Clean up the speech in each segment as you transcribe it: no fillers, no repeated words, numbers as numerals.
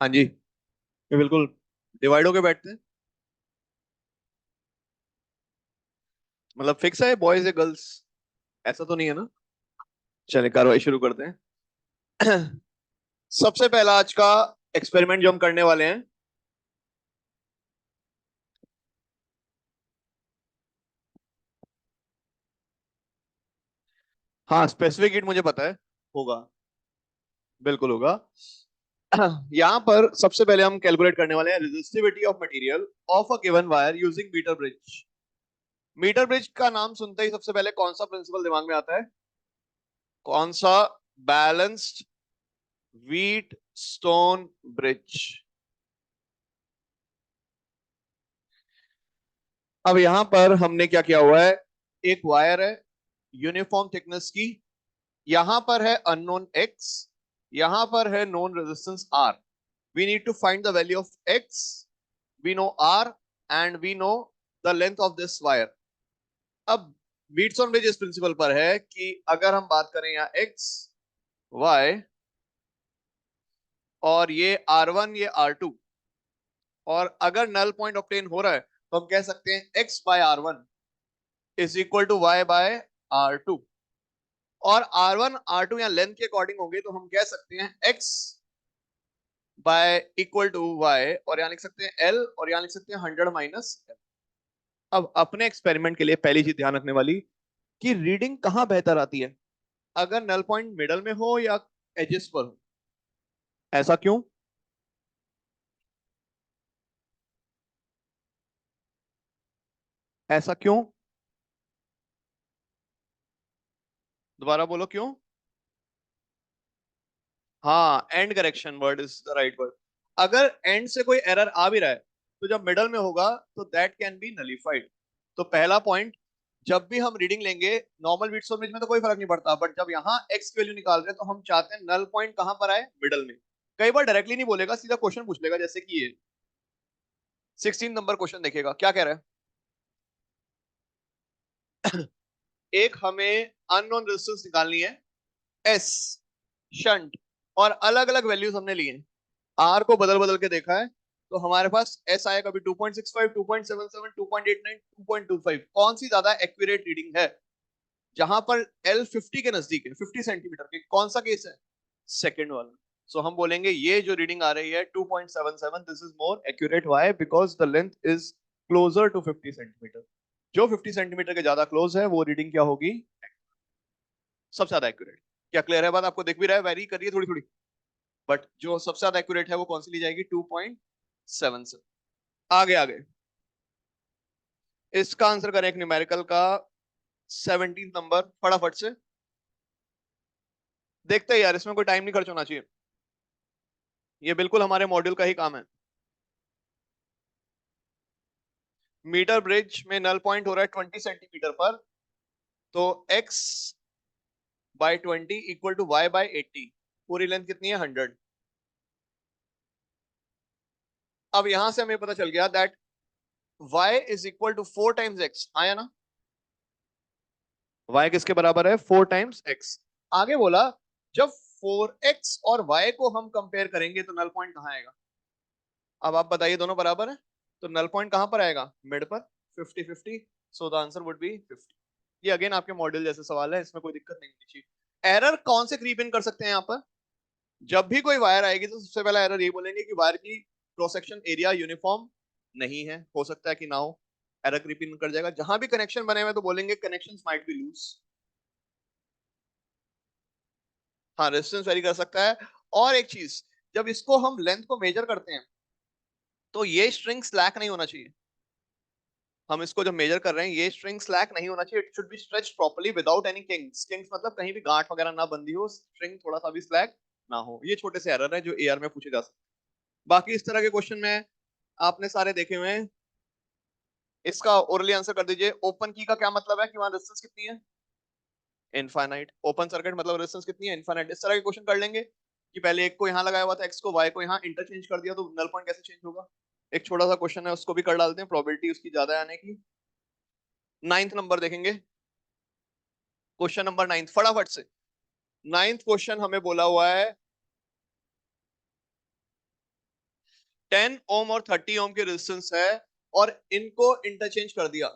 हाँ जी, ये बिल्कुल डिवाइड होके बैठते हैं। मतलब फिक्स है बॉयज या गर्ल्स, ऐसा तो नहीं है ना? चलिए कार्रवाई शुरू करते हैं। सबसे पहला आज का एक्सपेरिमेंट जो हम करने वाले हैं। हाँ, स्पेसिफिक हीट मुझे पता है, होगा, बिल्कुल होगा। यहाँ पर सबसे पहले हम कैलकुलेट करने वाले हैं resistivity of material of a given wire using metre bridge. Metre bridge का नाम सुनते ही सबसे पहले कौन सा प्रिंसिपल दिमाग में आता है? कौन सा? Balanced wheat stone bridge. अब यहां पर हमने क्या किया हुआ है, एक वायर है यूनिफॉर्म थिकनेस की, यहां पर है अननोन एक्स, यहां पर है known resistance R. We need to find the value of X, we know R, and we know the length of this wire. अब बीट्स ऑन ब्रिज इस प्रिंसिपल पर है कि अगर हम बात करें यहाँ एक्स वाई और ये R1 ये R2, और अगर नल पॉइंट ऑब्टेन हो रहा है तो हम कह सकते हैं X by R1 is equal to Y by R2। और R1 R2 या लेंथ के अकॉर्डिंग होंगे तो हम कह सकते हैं X by equal to Y, और यहाँ लिख सकते हैं एल, और यहाँ लिख सकते हैं 100 - एल। अब अपने एक्सपेरिमेंट के लिए पहली चीज ध्यान रखने वाली कि रीडिंग कहाँ बेहतर आती है, अगर नल पॉइंट मिडल में हो या एजेस पर हो। ऐसा क्यों? ऐसा क्यों? दोबारा बोलो क्यों। हाँ, and correction word is the right word. अगर एंड से कोई एरर आ भी रहा है तो जब मिडल में होगा तो दैट कैन बी नलिफाइड। तो पहला पॉइंट, जब भी हम रीडिंग लेंगे नॉर्मल बिट्स ऑफ में तो कोई फर्क नहीं पड़ता, बट जब यहाँ एक्स की वैल्यू निकाल रहे हैं तो हम चाहते हैं नल पॉइंट कहाँ पर आए, मिडल में। कई बार डायरेक्टली नहीं बोलेगा, सीधा क्वेश्चन पूछ लेगा, जैसे कि ये 16 नंबर क्वेश्चन देखेगा क्या कह रहा है। एक हमें अननोन रेजिस्टेंस निकालनी है, एस, शंट, और अलग अलग वैल्यूज हमने लिए हैं, आर को बदल बदल के देखा है। तो हमारे पास एस आया कभी 2.65, 2.77, 2.89, 2.25। कौन सी ज्यादा एक्यूरेट रीडिंग है? जहां पर एल 50 के नजदीक है, 50 सेंटीमीटर के, कौन सा केस है? सेकेंड वाला। सो हम बोलेंगे ये जो रीडिंग आ रही है 2.77, this is more accurate. Why? Because the length is closer to 50 centimetre. जो 50 सेंटीमीटर के ज्यादा क्लोज है वो रीडिंग क्या होगी? सबसे ज्यादा एक्यूरेट। क्या क्लियर है बात? आपको दिख भी रहा है, वेरी कर रही है थोड़ी थोड़ी, बट जो सबसे ज्यादा एक्यूरेट है वो कौन सी ली जाएगी? 2.7 से। आगे आगे, इसका आंसर करें एक न्यूमेरिकल का 17 नंबर फटाफट से। देखते हैं यार, इसमें कोई टाइम नहीं खर्च होना चाहिए, ये बिल्कुल हमारे मॉड्यूल का ही काम है। मीटर ब्रिज में नल पॉइंट हो रहा है 20 सेंटीमीटर पर, तो x by 20 equal to y by 80। पूरी लेंथ कितनी है? 100। अब यहां से हमें पता चल गया that y is equal to 4 times x, आया ना? y किसके बराबर है? 4 टाइम्स x। आगे बोला जब 4x और y को हम कंपेयर करेंगे तो नल पॉइंट कहाँ आएगा? अब आप बताइए, दोनों बराबर है तो नल पॉइंट कहां पर आएगा? मिड पर। 50-50, so the answer would be 50। ये अगेन आपके मॉडल जैसे सवाल है, इसमें कोई दिक्कत नहीं होनी चाहिए। एरर कौन से क्रीप इन कर सकते हैं यहाँ पर? जब भी कोई वायर आएगी तो सबसे पहला एरर ये बोलेंगे कि वायर की क्रॉस सेक्शन एरिया यूनिफॉर्म नहीं है, हो सकता है कि ना हो, एरर क्रीप इन कर जाएगा। जहां भी कनेक्शन बने हुए तो बोलेंगे कनेक्शंस माइट बी लूज। हाँ, रेजिस्टेंस वेरी कर सकता है। और एक चीज, जब इसको हम लेंथ को मेजर करते हैं तो ये स्ट्रिंग स्लैक नहीं होना चाहिए। हम इसको जब मेजर कर रहे हैं ये स्ट्रिंग स्लैक नहीं होना चाहिए, it should be stretched properly without any Kings. Kings मतलब कहीं भी गांठ वगैरह ना बंधी हो, स्ट्रिंग थोड़ा सा भी स्लैक ना हो। ये छोटे से एरर है जो एआर में पूछे जा सकते हैं। बाकी इस तरह के क्वेश्चन में आपने सारे देखे हुए हैं। इसका ओरली आंसर कर दीजिए। ओपन की का क्या मतलब है कि वहां रेजिस्टेंस कितनी है? इनफाइनाइट। ओपन सर्किट मतलब रेजिस्टेंस कितनी है? इनफाइनाइट। इस तरह के क्वेश्चन कर लेंगे कि पहले एक को यहाँ लगाया हुआ था एक्स को, वाई को यहाँ इंटरचेंज कर दिया तो नल पॉइंट कैसे चेंज होगा। एक छोटा सा क्वेश्चन है उसको भी कर डालते हैं, प्रोबेबिलिटी उसकी ज्यादा है आने की। नाइन्थ नंबर देखेंगे, क्वेश्चन नंबर 9 फटाफट से। नाइन्थ क्वेश्चन हमें बोला हुआ है 10 ओम और 30 ओम के रेजिस्टेंस है और इनको इंटरचेंज कर दिया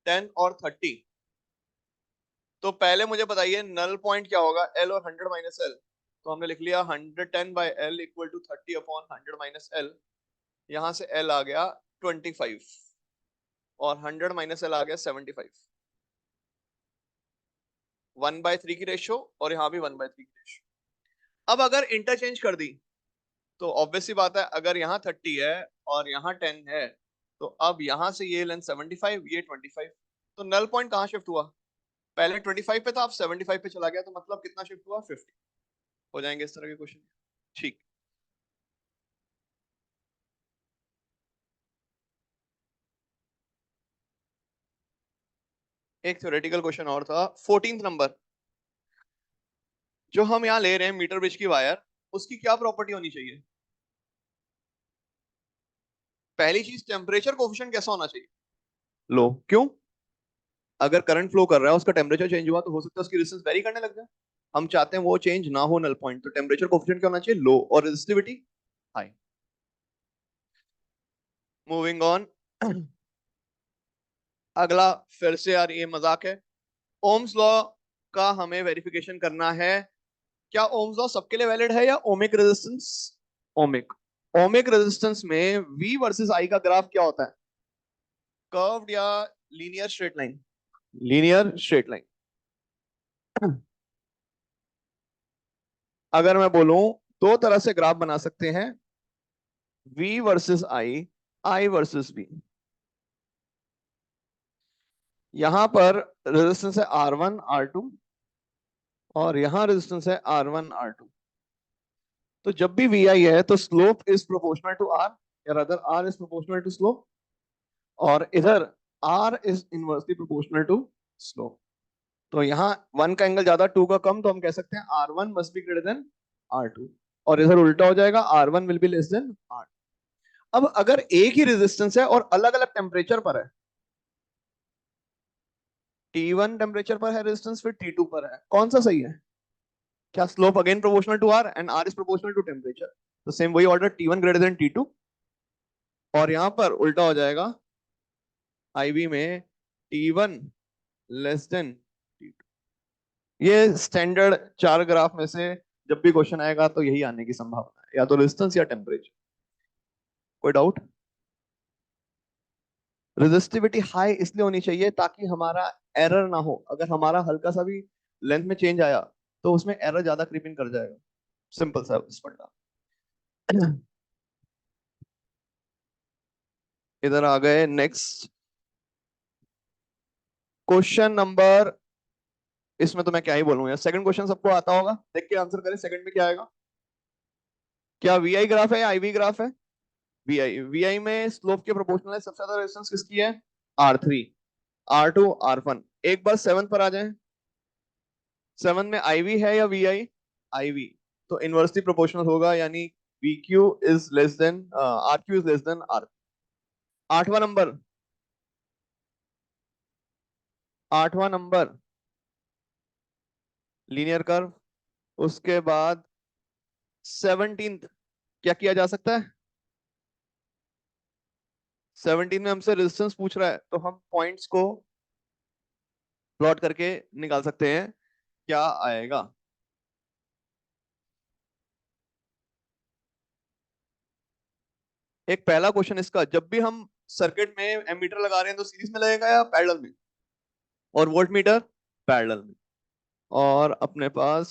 10 और 30। तो पहले मुझे बताइए नल पॉइंट क्या होगा, एल और 100 माइनस एल। तो हमने लिख लिया 110 by L equal to 30 upon 100 minus L. यहां से एल आ गया 25 और 100 माइनस एल आ गया 75। 1/3 की रेशियो और यहाँ भी 1/3 की रेशियो। अब अगर इंटरचेंज कर दी तो ऑब्वियस सी बात है, अगर यहाँ 30 है और यहाँ 10 है तो अब यहाँ से ये लेंथ 75, ये 25। तो नल पॉइंट कहाँ शिफ्ट हुआ, पहले 25 पे था, अब 75 पे चला गया, तो मतलब कितना शिफ्ट हुआ, 50। हो जाएंगे इस तरह के क्वेश्चन। ठीक। एक थ्योरेटिकल क्वेश्चन और था 14th नंबर। जो हम यहाँ ले रहे हैं मीटर ब्रिज की वायर, उसकी क्या प्रॉपर्टी होनी चाहिए। पहली चीज, टेम्परेचर कोफिशिएंट कैसा होना चाहिए, लो। क्यों, अगर करंट फ्लो कर रहा है, उसका टेम्परेचर चेंज हुआ तो हो सकता है उसकी रेजिस्टेंस वेरी करने लग जाए। हम चाहते हैं वो चेंज ना हो नल पॉइंट, तो टेम्परेचर कोफिशिएंट क्या होना चाहिए, लो, और रेजिस्टिविटी हाई। Moving on. अगला, फिर से यार ये मजाक है। ओम्स लॉ का हमें वेरिफिकेशन करना है। क्या ओम्स लॉ सबके लिए वैलिड है या ohmic resistance. Ohmic. Ohmic resistance में V वर्सेस I का ग्राफ क्या होता है, कर्व्ड या linear straight line. Linear straight line. अगर मैं बोलूं, दो तरह से ग्राफ बना सकते हैं, V versus I versus V। यहां पर रेजिस्टेंस है R1 R2 और यहां रेजिस्टेंस है R1 R2। तो जब भी VI है तो slope is proportional to R, या other R is proportional to slope, और इधर R is inversely proportional to slope. तो यहाँ वन का एंगल ज्यादा, टू का कम, तो हम कह सकते हैं R1 must be greater than R2, और इधर उल्टा हो जाएगा, R1 will be less than R। अब अगर एक ही रेजिस्टेंस है और अलग अलग टेम्परेचर पर है, T1 टेम्परेचर पर है रेजिस्टेंस, फिर T2 पर है, कौन सा सही है। क्या slope again proportional to R and R is proportional to temperature, तो सेम वही order, T1 greater than T2, और यहां पर उल्टा हो जाएगा, IV में T1 लेस देन T2। ये स्टैंडर्ड चार ग्राफ में से जब भी क्वेश्चन आएगा तो यही आने की संभावना है, या तो रेजिस्टेंस या टेम्परेचर। कोई डाउट। रेजिस्टिविटी हाई इसलिए होनी चाहिए ताकि हमारा एरर ना हो, अगर हमारा हल्का सा भी लेंथ में चेंज आया तो उसमें एरर ज्यादा क्रीपिंग कर जाएगा। सिंपल सा फंडा। इधर आ गए नेक्स्ट क्वेश्चन नंबर। इसमें तो मैं क्या ही बोलूं यार, सेकंड क्वेश्चन सबको आता होगा, देख के आंसर करें, सेकंड में क्या आएगा। क्या VI ग्राफ है या IV ग्राफ है। VI में स्लोप के प्रोपोर्शनल है, सबसे ज्यादा रेजिस्टेंस किसकी है, R3 R2 R1। एक बार 7 पर आ जाए, 7 में IV है या VI, IV, तो इनवर्सली प्रोपोर्शनल होगा, यानी VQ is less than RQ is less than R। आठवां नंबर, आठवां नंबर लीनियर कर्व। उसके बाद 17th क्या किया जा सकता है, 17 में हमसे रेजिस्टेंस पूछ रहा है, तो हम पॉइंट्स को प्लॉट करके निकाल सकते हैं क्या आएगा। एक पहला क्वेश्चन इसका, जब भी हम सर्किट में एमीटर लगा रहे हैं तो सीरीज में लगेगा या पैरेलल में, और वोल्ट मीटर पैरेलल में। और अपने पास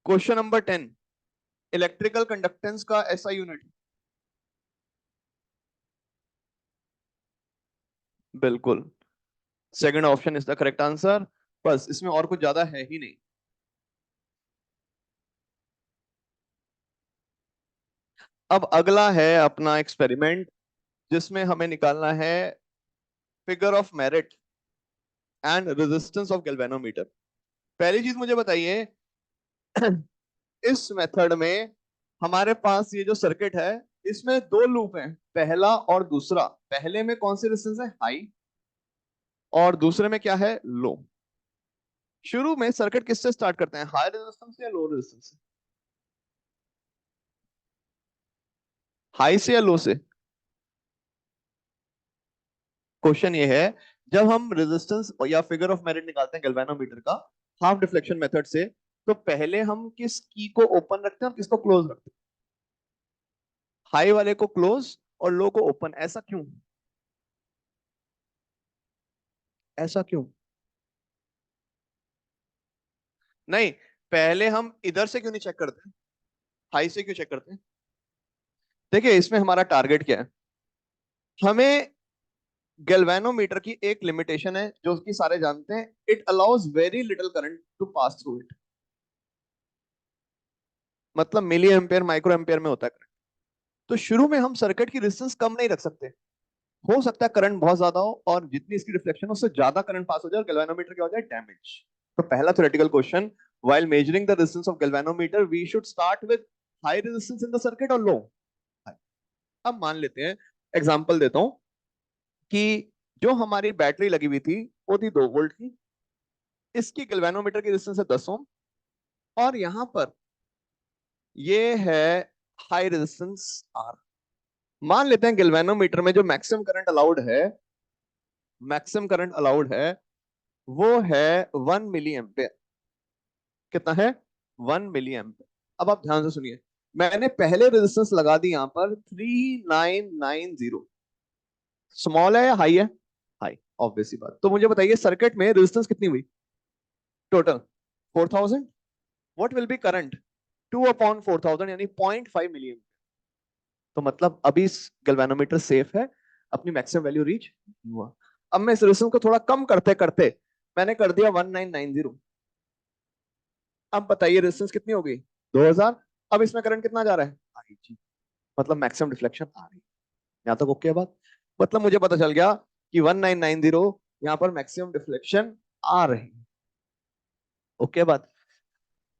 क्वेश्चन नंबर 10, इलेक्ट्रिकल कंडक्टेंस का ऐसा यूनिट। बिल्कुल, second option is the correct answer, बस इसमें और कुछ ज्यादा है ही नहीं। अब अगला है अपना एक्सपेरिमेंट, जिसमें हमें निकालना है figure of merit and resistance of galvanometer. पहली चीज मुझे बताइए, इस मेथड में हमारे पास ये जो सर्किट है, इसमें दो लूप हैं, पहला और दूसरा। पहले में कौन सी रेजिस्टेंस है, हाई, और दूसरे में क्या है, लो। शुरू में सर्किट किससे स्टार्ट करते हैं, हाई रेजिस्टेंस या लो रेजिस्टेंस से? हाई से या लो से? क्वेश्चन ये है, जब हम रेजिस्टेंस या फिगर ऑफ मेरिट निकालते हैं गैल्वेनोमीटर का हाफ डिफ्लेक्शन मेथड से, तो पहले हम किस की को ओपन रखते हैं और किसको क्लोज रखते हैं? हाई वाले को क्लोज और लो को ओपन। ऐसा क्यों? ऐसा क्यों? नहीं, पहले हम इधर से क्यों नहीं चेक करते, हाई से क्यों चेक करते हैं? देखिए, इसमें हमारा टारगेट क्या है, हमें गैल्वेनोमीटर की एक लिमिटेशन है जो कि सारे जानते हैं, it allows very little current to pass through it. मतलब मिली एम्पियर माइक्रो एम्पियर में होता है करंट। तो शुरू में हम सर्किट की रेजिस्टेंस कम नहीं रख सकते। हो सकता है करंट बहुत ज्यादा हो और जितनी इसकी रिफ्लेक्शन उससे ज्यादा करंट पास हो जाए और गैल्वेनोमीटर क्या हो जाए, डैमेज। तो पहला theoretical question, while measuring the resistance of galvanometer we should start with high resistance in the circuit और लो। अब मान लेते हैं, एग्जांपल देता हूं, कि जो हमारी बैटरी लगी हुई थी वो थी 2 वोल्ट की, इसकी गैल्वेनोमीटर की रेजिस्टेंस है 10 ओम, और यहां पर ये है हाई रेजिस्टेंस आर। मान लेते हैं गैल्वेनोमीटर में जो मैक्सिमम करंट अलाउड है वो है 1 मिली एम्पियर। कितना है, 1 मिली एम्पियर। अब आप ध्यान से सुनिए, मैंने पहले रेजिस्टेंस लगा दी यहां पर 3990। स्मॉल है या हाई है, हाई। ऑब्वियस सी बात। तो मुझे बताइए सर्किट में रेजिस्टेंस कितनी हुई total, 4000। What will B current, 2/4000 यानी 0.5 मिली। तो मतलब अभी गैल्वेनोमीटर सेफ है, अपनी मैक्सिमम वैल्यू रीच नहीं हुआ। अब मैं इस रेजिस्टेंस को थोड़ा कम करते करते मैंने कर दिया 1990। अब बताइए रेजिस्टेंस कितनी हो गई, 2000। अब इसमें करंट कितना जा रहा है, आईजी। मतलब मैक्सिमम डिफ्लेक्शन आ रही है। यहाँ तक ओके बात? मतलब मुझे पता चल गया कि 1990 यहाँ पर मैक्सिमम डिफ्लेक्शन आ रही है। ओके बात?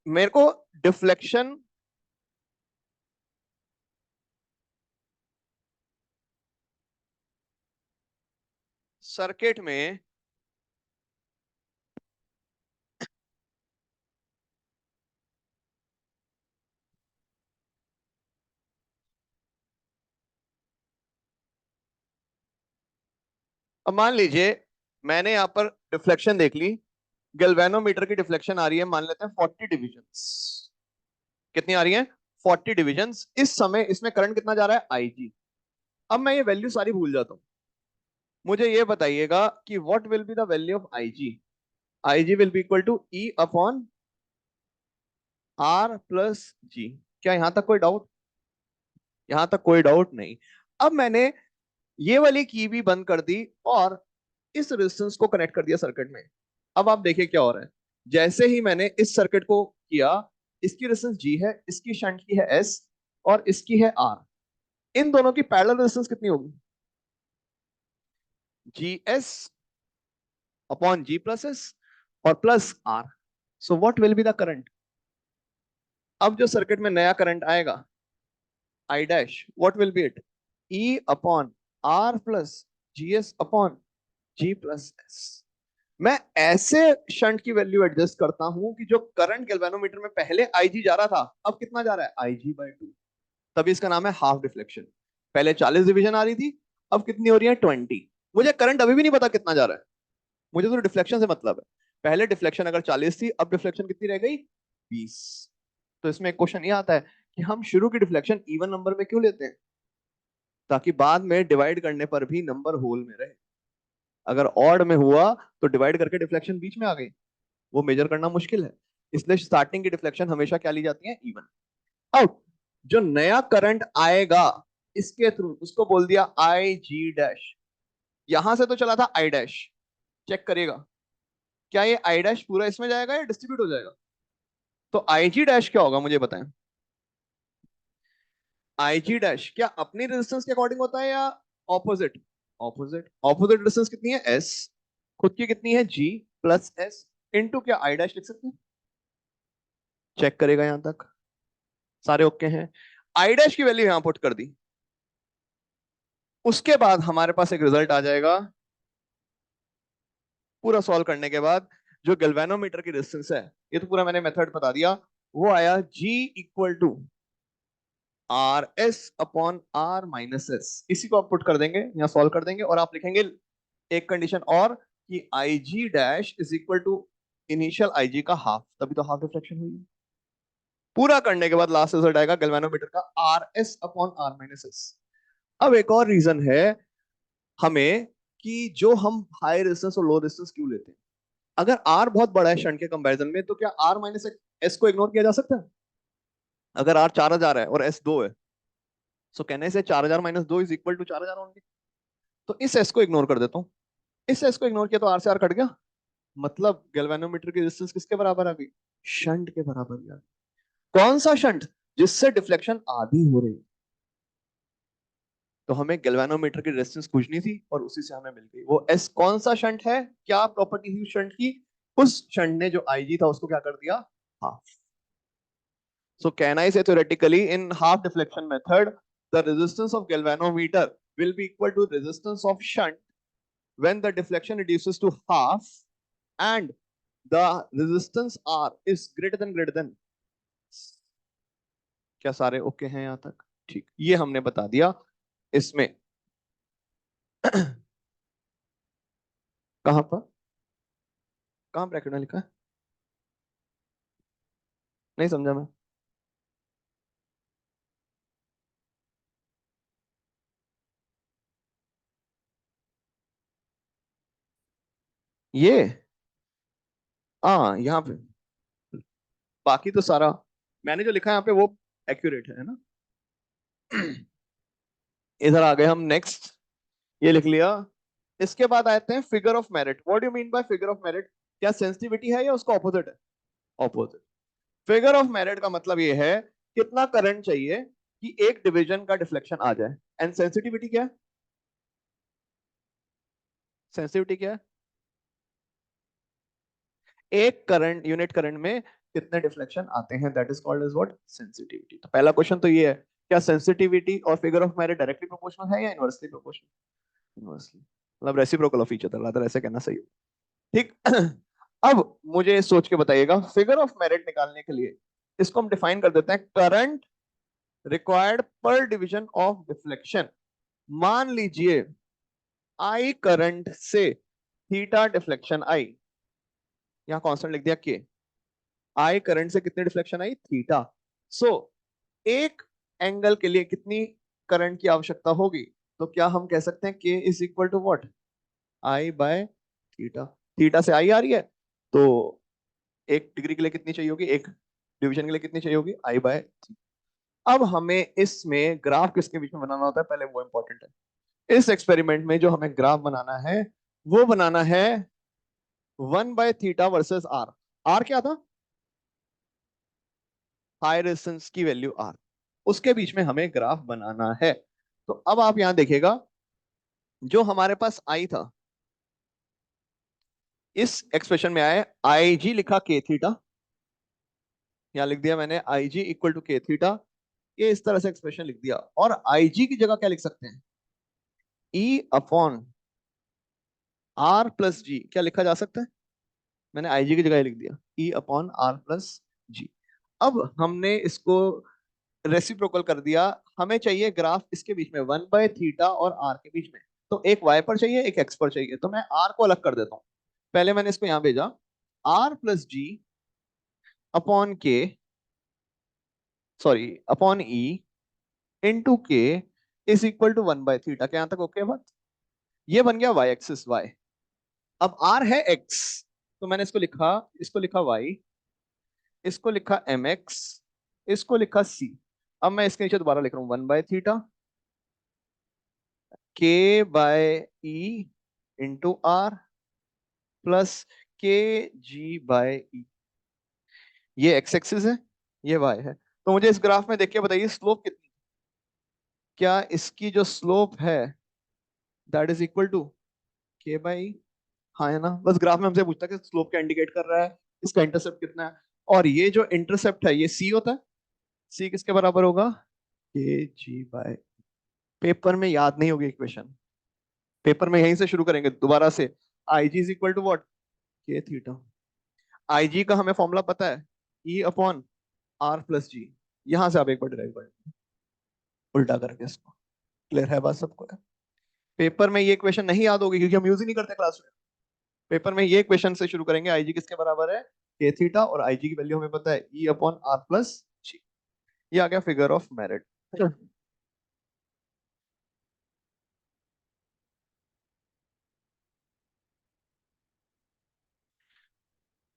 मेरे को डिफ्लेक्शन, सर्किट में अब मान लीजिए मैंने यहाँ पर डिफ्लेक्शन देख ली, गैल्वेनोमीटर की डिफ्लेक्शन आ रही है, मान लेते हैं 40 डिविजन्स। कितनी आ रही है, 40 डिविजन्स। इस समय इसमें करंट कितना जा रहा है, आईजी। अब मैं ये वैल्यू सारी भूल जाता हूँ, मुझे ये बताइएगा कि what will be the value of IG. IG will be equal to E upon R plus G. क्या यहां तक कोई डाउट? यहां तक कोई डाउट नहीं। अब मैंने ये वाली की भी बंद कर दी और इस रेजिस्टेंस को कनेक्ट कर दिया सर्किट में। अब आप देखिए क्या हो रहा है, जैसे ही मैंने इस सर्किट को किया, इसकी रेजिस्टेंस जी है, इसकी शंट की है एस, और इसकी है आर। इन दोनों की पैरेलल रेजिस्टेंस कितनी होगी, G S upon G plus S और plus R. So what will be the current? अब जो सर्किट में नया करंट आएगा, I dash, what will be it, E upon R plus G S upon G plus S. मैं ऐसे shunt की value adjust करता हूं कि जो करंट गैल्वेनोमीटर में पहले आईजी जा रहा था, अब कितना जा रहा है, आईजी/2। तभी इसका नाम है हाफ डिफ्लेक्शन। पहले 40 डिवीजन आ रही थी, अब कितनी हो रही है, 20। मुझे करंट अभी भी नहीं पता कितना जा रहा है, मुझे तो डिफ्लेक्शन से मतलब है। पहले डिफ्लेक्शन अगर 40 थी, अब डिफ्लेक्शन कितनी रह गई, 20। तो इसमें एक क्वेश्चन ये आता है कि हम शुरू की डिफ्लेक्शन इवन नंबर में क्यों लेते हैं, ताकि बाद में डिवाइड करने पर भी नंबर होल में रहे। अगर ऑड में हुआ तो डिवाइड करके डिफ्लेक्शन बीच में आ गई, वो मेजर करना मुश्किल है। इसलिए स्टार्टिंग की डिफ्लेक्शन हमेशा क्या ली जाती है, इवन। अब जो नया करंट आएगा इसके थ्रू, उसको बोल दिया आई जी डैश। यहां से तो चला था आई डैश, चेक करिएगा क्या ये आई डैश पूरा इसमें जाएगा या डिस्ट्रीब्यूट हो जाएगा। तो आई जी डैश क्या होगा मुझे बताएं। आई जी डैश क्या अपनी रेजिस्टेंस के अकॉर्डिंग होता है या ऑपोजिट? ऑपोजिट। ऑपोजिट रेजिस्टेंस कितनी है, एस, खुद की कितनी है, जी प्लस एस, इनटू क्या आई डैश लिख सकते हैं। चेक करेगा यहां तक, सारे ओके हैं। आई डैश की वैल्यू यहां पुट कर दी, उसके बाद हमारे पास एक रिजल्ट आ जाएगा पूरा सॉल्व करने के बाद, जो गैल्वेनोमीटर की डिस्टेंस है, ये तो पूरा मैंने मेथड बता दिया, वो आया G equal to R S upon R minus S. इसी को आप पुट कर देंगे या सॉल्व कर देंगे, और आप लिखेंगे एक कंडीशन और कि I G dash is equal to initial I G का हाफ, तभी तो हाफ डिफ्लेक्शन हुई है। पूरा करने के बाद लास्ट रिजल्ट आएगा गैल्वेनोमीटर का R S upon R minus S. अब एक और रीजन है हमें कि जो हम हाई रेजिस्टेंस और लो रेजिस्टेंस क्यों लेते हैं। अगर आर बहुत बड़ा है शंट के कंपैरिजन में, तो क्या आर माइनस एस को इग्नोर किया जा सकता है? अगर आर 4000 है और एस 2 है, तो कहने से 4000 माइनस 2 इज इक्वल टू 4000 होंगे। तो इस एस को इग्नोर कर देता हूँ, इस एस को इग्नोर किया तो आर से आर कट गया, मतलब गैल्वेनोमीटर की रेजिस्टेंस किसके बराबर आ गई? शंट के बराबर आ गई। कौन सा शंट? जिससे डिफ्लेक्शन आधी हो रही है। तो हमें गैल्वेनोमीटर की रेजिस्टेंस खोजनी थी और उसी से हमें मिल गई। वो एस कौन सा शंट है, क्या प्रॉपर्टी थी उस शंट की? उस शंट ने जो आईजी था उसको क्या कर दिया? Half. So can I say theoretically in half deflection method, the resistance of galvanometer will be equal to resistance of shunt when the deflection reduces to half and the resistance R is greater than। क्या सारे okay हैं यहाँ तक? ठीक, ये हमने बता दिया इसमें। कहां पर, कहां ब्रैकेट में लिखा है? नहीं समझा मैं। ये हाँ यहाँ पे, बाकी तो सारा मैंने जो लिखा है यहाँ पे वो एक्यूरेट है ना। इधर आ गए हम नेक्स्ट, ये लिख लिया। इसके बाद आते हैं figure of merit. What do you mean by figure of merit? क्या सेंसिटिविटी है या उसका ऑपोजिट है? ऑपोजिट। फिगर ऑफ मेरिट का मतलब ये है कितना करंट चाहिए कि एक डिवीजन का डिफ्लेक्शन आ जाए, एंड सेंसिटिविटी क्या है? सेंसिटिविटी क्या है? एक करंट, यूनिट करंट में कितने डिफ्लेक्शन आते हैं, that is called as what? Sensitivity. तो पहला क्वेश्चन तो ये है, क्या सेंसिटिविटी और figure of merit directly proportional है या इनवर्सली प्रोपोर्शनल? इनवर्सली, मतलब reciprocal of each other, rather ऐसे कहना सही हो। ठीक। अब मुझे सोच के बताइएगा, फिगर ऑफ मेरिट निकालने के लिए इसको हम डिफाइन कर देते हैं, करंट रिक्वायर्ड पर डिवीजन ऑफ डिफ्लेक्शन। मान लीजिए आई करंट से थीटा डिफ्लेक्शन आई, यहां कांस्टेंट लिख दिया के। आई करंट से कितनी डिफ्लेक्शन आई? थीटा। सो एक एंगल के लिए कितनी करंट की आवश्यकता होगी? तो क्या हम कह सकते हैं K is equal to what? I by theta. Theta से आई आ रही है, तो एक डिग्री के लिए कितनी चाहिए होगी, एक डिवीजन के लिए कितनी चाहिए होगी? आई बाय। अब हमें इसमें ग्राफ किसके बीच में बनाना होता है, पहले वो इंपॉर्टेंट है। इस एक्सपेरिमेंट में जो हमें ग्राफ बनाना है, वो बनाना है 1/थीटा वर्सेस आर। आर क्या था? हाई रेजिस्टेंस की वैल्यू आर, उसके बीच में हमें ग्राफ बनाना है। तो अब आप यहां देखिएगा, जो हमारे पास आई था, इस एक्सप्रेशन में आए आई जी लिखा के थीटा, यहां लिख दिया मैंने आई जी इक्वल टू के थीटा, ये इस तरह से एक्सप्रेशन लिख दिया। और आई जी की जगह क्या लिख सकते हैं? ई अपॉन आर प्लस जी, क्या लिखा जा सकता है? मैंने आईजी की जगह लिख दिया ई अपॉन आर प्लस जी। अब हमने इसको रेसिप्रोकल कर दिया, हमें चाहिए ग्राफ इसके बीच में 1/थीटा और आर के बीच में। तो एक वाई पर चाहिए, एक एक्स पर चाहिए, तो मैं आर को अलग कर देता हूं। पहले मैंने इसको यहां भेजा, आर प्लस जी अपॉन के, सॉरी अपॉन ई इंटू के इज इक्वल टू 1/थीटा। क्या यहां तक ओके बात? ये बन गया वाई एक्सिस वाई। अब आर है एक्स, तो मैंने इसको लिखा, इसको लिखा वाई, इसको लिखा एम एक्स, इसको लिखा सी। अब मैं इसके नीचे दोबारा लिख रहा हूं 1/थीटा K by E into R plus K G bye ई। ये एक्स एक्सिस है, ये वाई है। तो मुझे इस ग्राफ में देखिए बताइए स्लोप कितनी, क्या इसकी जो स्लोप है दैट इज इक्वल टू के बाई ई? हाँ है ना, बस ग्राफ में हमसे पूछता है कि स्लोप क्या इंडिकेट कर रहा है, इसका इंटरसेप्ट कितना है। और ये जो इंटरसेप्ट है ये सी होता है। सी किसके बराबर होगा? के जी बाय। पेपर में याद नहीं होगी इक्वेशन, पेपर में यहीं से शुरू करेंगे दोबारा से। आई जी इज इक्वल टू वॉट, के थीटा। आई जी का हमें फॉर्मूला पता है, ई अपॉन आर प्लस जी। यहां से आप एक बार डिराइव करें उल्टा करके इसको। क्लियर है बात सबको? पेपर में ये इक्वेशन नहीं याद होगी क्योंकि हम यूज ही नहीं करते क्लास में। पेपर में ये इक्वेशन से शुरू करेंगे, आई जी किसके बराबर है, के थीटा, और आई जी की वैल्यू हमें पता है ई अपॉन आर प्लस जी। ये आ गया फिगर ऑफ मेरिट।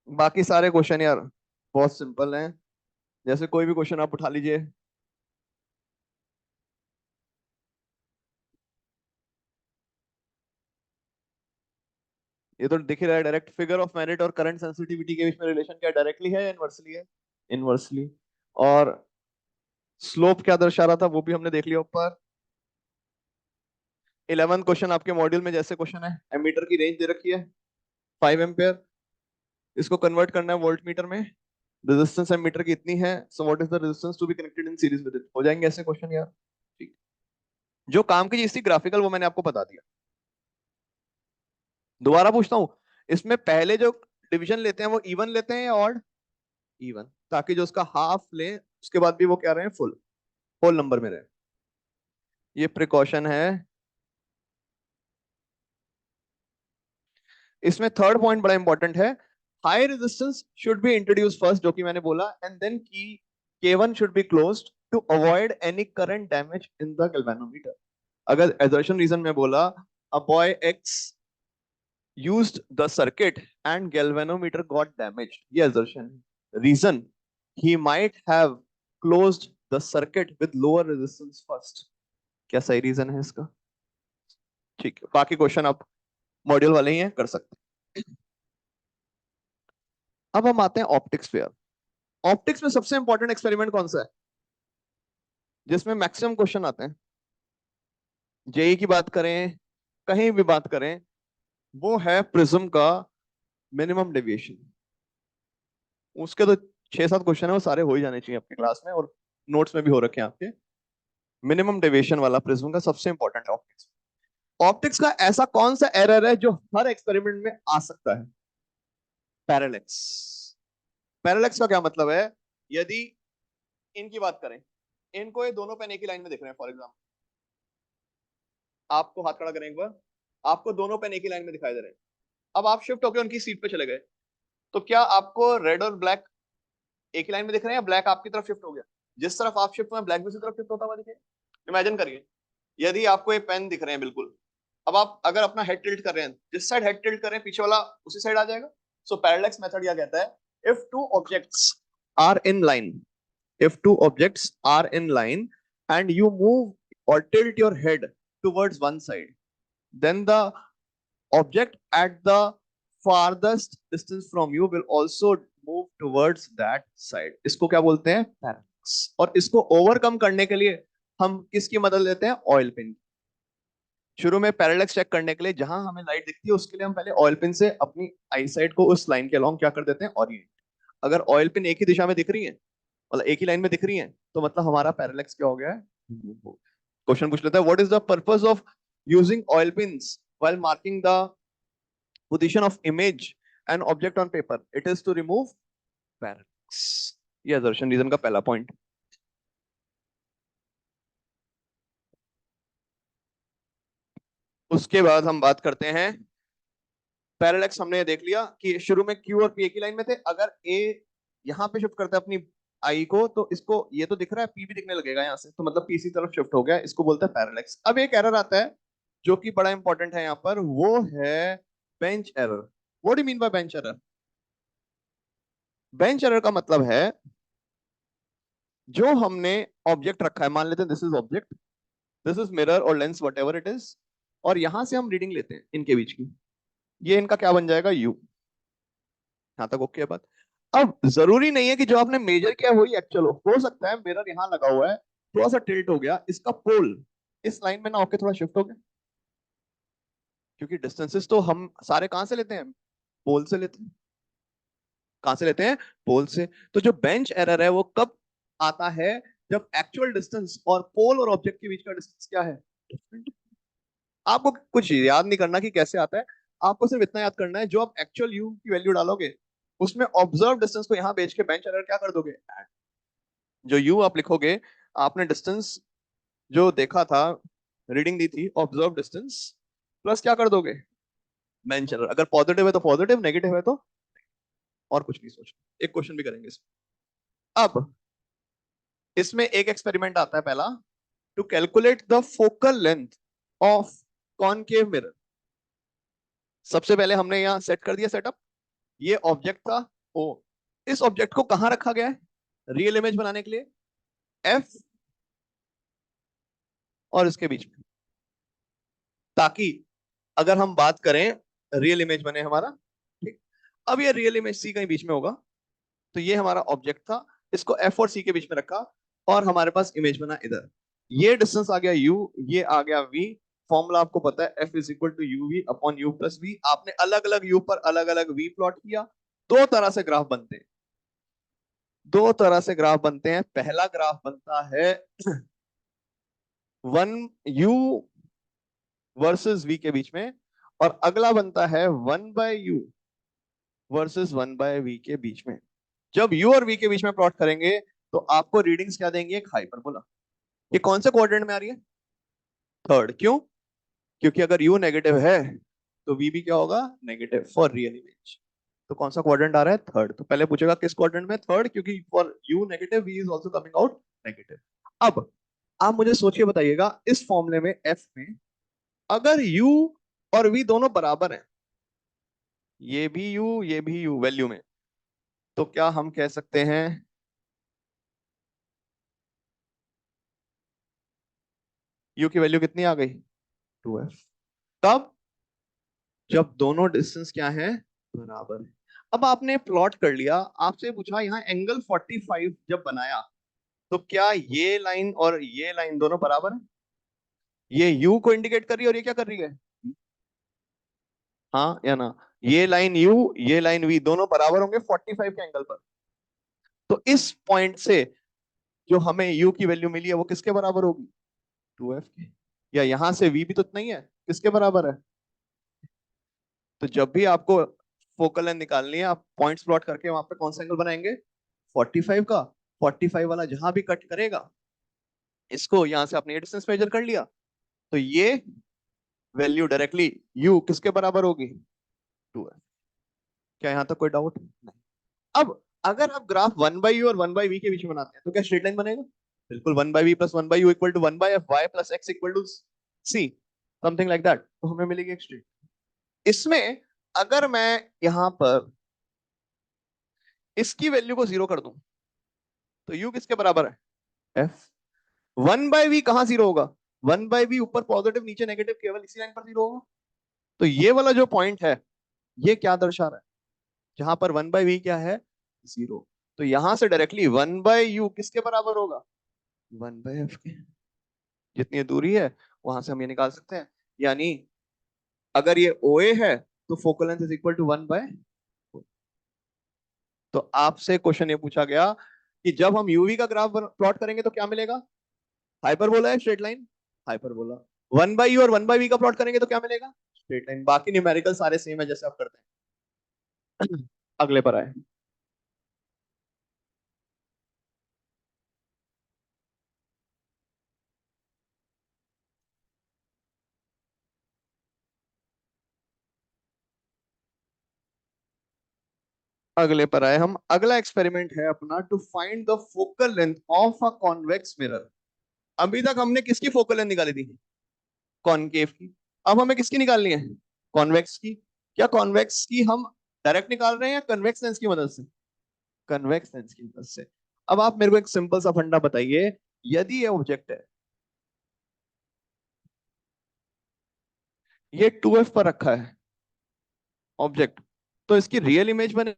बाकी सारे क्वेश्चन यार बहुत सिंपल हैं, जैसे कोई भी क्वेश्चन आप उठा लीजिए। ये तो दिख ही रहा है डायरेक्ट, फिगर ऑफ मेरिट और करंट सेंसिटिविटी के बीच में रिलेशन क्या डायरेक्टली है या इनवर्सली है, इनवर्सली। और स्लोप क्या दर्शा रहा था वो भी हमने देख लिया ऊपर। 11 क्वेश्चन आपके मॉड्यूल में जैसे क्वेश्चन है, एमीटर की रेंज दे रखी है 5 एम्पेयर, इसको कन्वर्ट करना है वोल्ट मीटर में, रेजिस्टेंस एमीटर की इतनी है, so what is the resistance to be connected in series with it. हो जाएंगे ऐसे क्वेश्चन यार। ठीक, जो काम की चीज थी ग्राफिकल वो मैंने आपको बता दिया। दोबारा पूछता हूँ, इसमें पहले जो डिवीजन लेते हैं वो इवन लेते हैं या ऑड? इवन, ताकि जो उसका हाफ ले उसके बाद भी वो क्या रहे, फुल, होल नंबर में रहे। ये प्रिकॉशन है। इसमें थर्ड पॉइंट बड़ा इंपॉर्टेंट है, high resistance should be introduce first, जो कि मैंने बोला, and then key K1 should be closed to avoid any current damage in the galvanometer. अगर एजर्शन रीजन में बोला, a boy X used the circuit and galvanometer got damaged, ये assertion है। Reason, he might have closed the circuit with lower resistance first। क्या सही reason है इसका? ठीक है, बाकी क्वेश्चन आप मॉड्यूल वाले ही हैं, कर सकते हैं। अब हम आते हैं ऑप्टिक्स पे। ऑप्टिक्स में सबसे इंपॉर्टेंट एक्सपेरिमेंट कौन सा है जिसमें मैक्सिमम क्वेश्चन आते हैं? जेई की बात करें, कहीं भी बात करें, वो है प्रिज्म का मिनिमम डेविएशन। उसके तो 6-7 क्वेश्चन है, वो सारे हो ही जाने चाहिए आपकी क्लास में, और नोट्स में भी हो रखे हैं आपके। मिनिमम डेविएशन वाला प्रिज्म का सबसे इंपॉर्टेंट है ऑप्टिक्स। ऑप्टिक्स का ऐसा कौन सा एरर है जो हर एक्सपेरिमेंट में आ सकता है? पैरेलैक्स। पैरेलैक्स का क्या मतलब है? यदि इनकी बात करें, इनको ये दोनों पेन एक ही लाइन में दिख रहे हैं, फॉर एग्जाम्पल आपको हाथ खड़ा करें एक बार, आपको दोनों पेन एक ही लाइन में दिखाई दे रहे हैं। अब आप शिफ्ट होकर उनकी सीट पे चले गए, तो क्या आपको रेड और ब्लैक एक ही लाइन में दिख रहे हैं या ब्लैक आपकी तरफ शिफ्ट हो गया? जिस तरफ आप शिफ्ट हुए ब्लैक भी उसी तरफ शिफ्ट होता हुआ दिखे। इमेजिन करिए, यदि आपको ये पेन दिख रहे हैं बिल्कुल, अब आप अगर अपना हेड टिल्ट कर रहे हैं, जिस साइड हेड टिल्ट कर रहे हैं पीछे वाला उसी साइड आ जाएगा। सो पैरेलैक्स मेथड क्या कहता है, if two objects are in line, if two objects are in line and you move or tilt your head towards one side, then the object at the farthest distance from you will also move towards that side। इसको क्या बोलते हैं, parallax. और इसको overcome करने के लिए हम किसकी मदद लेते हैं, ऑयल पिन। शुरू में पैरेलैक्स चेक करने के लिए जहां हमें लाइट दिखती है उसके लिए हम पहले ऑयल पिन से अपनी आई साइड को उस लाइन के अलोंग क्या कर देते हैं, ओरिएंट। अगर ऑयल पिन एक ही दिशा में दिख रही है, मतलब एक ही लाइन में दिख रही है, तो मतलब हमारा पैरेलैक्स क्या हो गया है। क्वेश्चन पूछ लेता है, what is the purpose of using oil pins while marking the position of image and object on paper? It is to remove parallax. ये असर्शन रीजन का पहला पॉइंट। उसके बाद हम बात करते हैं पैरेलैक्स। हमने देख लिया कि शुरू में क्यू और पी एक ही लाइन में थे, अगर ए यहाँ पे शिफ्ट करता है अपनी आई को, तो इसको ये तो दिख रहा है, पी भी दिखने लगेगा यहाँ से, तो मतलब पी इसी तरफ शिफ्ट हो गया, इसको बोलते हैं पैरेलैक्स। अब एक एरर आता है जो कि बड़ा इंपॉर्टेंट है यहाँ पर, वो है bench error. What do you mean by bench error? Bench error का मतलब है, जो हमने ऑब्जेक्ट रखा है, मान लेते हैं this is object, this is mirror और lens whatever it is, और यहां से हम रीडिंग लेते हैं इनके बीच की, ये इनका क्या बन जाएगा, यू। यहां तक ओके बात? अब जरूरी नहीं है कि जो आपने मेजर किया वही एक्चुअल हो सकता है मिरर यहाँ लगा हुआ है, थोड़ा सा टिल्ट हो गया, इसका पोल इस लाइन में ना होके थोड़ा शिफ्ट हो गया, क्योंकि डिस्टेंसेस तो हम सारे कहां से लेते हैं, पोल से लेते हैं। कहां से लेते हैं, पोल से। तो जो बेंच एरर है वो कब आता है, जब एक्चुअल डिस्टेंस और पोल और ऑब्जेक्ट के बीच का डिस्टेंस क्या है, आपको कुछ याद नहीं करना कि कैसे आता है, आपको सिर्फ इतना याद करना है जो आप एक्चुअल यू की वैल्यू डालोगे उसमें ऑब्जर्व डिस्टेंस को यहाँ भेज के बेंच एरर क्या कर दोगे, जो यू आप लिखोगे, आपने डिस्टेंस जो देखा था, रीडिंग दी थी, ऑब्जर्व डिस्टेंस प्लस क्या कर दोगे, बेंच एरर। अगर पॉजिटिव है तो पॉजिटिव, नेगेटिव है तो, और कुछ नहीं सोचना। एक क्वेश्चन भी करेंगे इसमें। अब इसमें एक एक्सपेरिमेंट आता है पहला, to calculate the focal length of concave mirror. सबसे पहले हमने यहाँ सेट कर दिया सेटअप, ये ऑब्जेक्ट था ओ, इस ऑब्जेक्ट को कहां रखा गया है रियल इमेज बनाने के लिए, एफ और इसके बीच में, ताकि अगर हम बात करें रियल इमेज बने हमारा, ठीक। अब ये रियल इमेज सी कहीं बीच में होगा, तो ये हमारा ऑब्जेक्ट था, इसको एफ और सी के बीच में रखा, और हमारे पास इमेज बना इधर। ये डिस्टेंस आ गया यू, ये आ गया वी। फॉर्मूला आपको पता है, F is equal to U V upon U plus V. आपने अलग अलग यू पर अलग अलग वी प्लॉट किया। दो तरह से ग्राफ बनते हैं, दो तरह से ग्राफ बनते हैं। पहला ग्राफ बनता है वन यू वर्सेस वी के बीच में, और अगला बनता है one by U versus one by V के बीच में। जब यू और वी के बीच में प्लॉट करेंगे तो आपको रीडिंग्स क्या देंगे, एक हाइपरबोला। ये कौन से क्वाड्रेंट में आ रही है, थर्ड। क्यों, क्योंकि अगर यू नेगेटिव है तो वी भी क्या होगा, नेगेटिव फॉर रियल इमेज। तो कौन सा क्वाड्रेंट आ रहा है, थर्ड। तो पहले पूछेगा किस क्वाड्रेंट में, थर्ड, क्योंकि for U negative V is also coming out negative. अब आप मुझे सोचिए बताइएगा, इस फॉर्मूले में एफ में अगर यू और वी दोनों बराबर हैं, ये भी यू वैल्यू में, तो क्या हम कह सकते हैं यू की वैल्यू कितनी आ गई, 2f। तब जब दोनों डिस्टेंस क्या है, बराबर है। अब आपने प्लॉट कर लिया, आपसे पूछा यहाँ एंगल 45 जब बनाया, तो क्या ये लाइन और ये लाइन दोनों बराबर है, ये यू को इंडिकेट कर रही है और ये क्या कर रही है, हाँ या ना, ये लाइन यू ये लाइन वी दोनों बराबर होंगे 45 के एंगल पर। तो इस पॉइंट से जो हमें यू की वैल्यू मिली है वो किसके बराबर होगी, 2f के। या यहां से वी भी तो इतना ही है, किसके बराबर है। तो जब भी आपको फोकल लेंथ निकालनी है, आप पॉइंट्स प्लॉट करके वहां पे कौन सा एंगल बनाएंगे, 45 का। 45 वाला जहां भी कट करेगा, इसको यहां से आपने डिस्टेंस मेजर कर लिया, तो ये वैल्यू डायरेक्टली यू किसके बराबर होगी, 2f। क्या यहाँ तक कोई डाउट नहीं। अब अगर आप ग्राफ वन बाई यू और वन बाई वी के बीच में बनाते हैं तो क्या स्ट्रेट लाइन बनेगा, बिल्कुल, one by V plus one by U equal to one by F Y plus X equal to C, something like that. तो हमें मिलेगी एक स्ट्रेट। इसमें अगर मैं यहां पर इसकी वैल्यू को जीरो कर दूं, तो यू किसके बराबर है, एफ। वन बाई वी कहां जीरो होगा, वन बाई वी ऊपर पॉजिटिव नीचे नेगेटिव, केवल इसी लाइन पर जीरो होगा। तो ये वाला जो पॉइंट है, ये क्या दर्शा रहा है, जहां पर वन बाई वी क्या है, जीरो। तो यहां से डायरेक्टली वन बाय यू किसके बराबर होगा, वन बाय एफ के। जितनी दूरी है वहां से हम ये निकाल सकते हैं। यानी अगर ये ओ ए है तो focal length is equal to one by. तो आपसे क्वेश्चन ये पूछा गया कि जब हम यूवी का ग्राफ प्लॉट करेंगे तो क्या मिलेगा, हाइपरबोला है, straight line, hyperbola. One by you और वन बाई वी का प्लॉट करेंगे तो क्या मिलेगा, स्ट्रेट लाइन। बाकी न्यूमेरिकल सारे सेम है जैसे आप करते हैं। अगले पर आए। अगले पर आए हम। अगला एक्सपेरिमेंट है अपना, to find the focal length of a convex mirror. अभी तक हमने किसकी फोकल लेंथ निकाली थी, कॉनकेव की। अब हमें किसकी निकालनी है, कॉन्वेक्स की। क्या कॉन्वेक्स की हम डायरेक्ट निकाल रहे हैं या कन्वेक्स लेंस की मदद से, कन्वेक्स लेंस की मदद से। अब आप मेरे को एक सिंपल सा फंडा बताइए, यदि ये ऑब्जेक्ट है, ये 2f पर रखा है ऑब्जेक्ट, तो इसकी रियल इमेज बनेगी,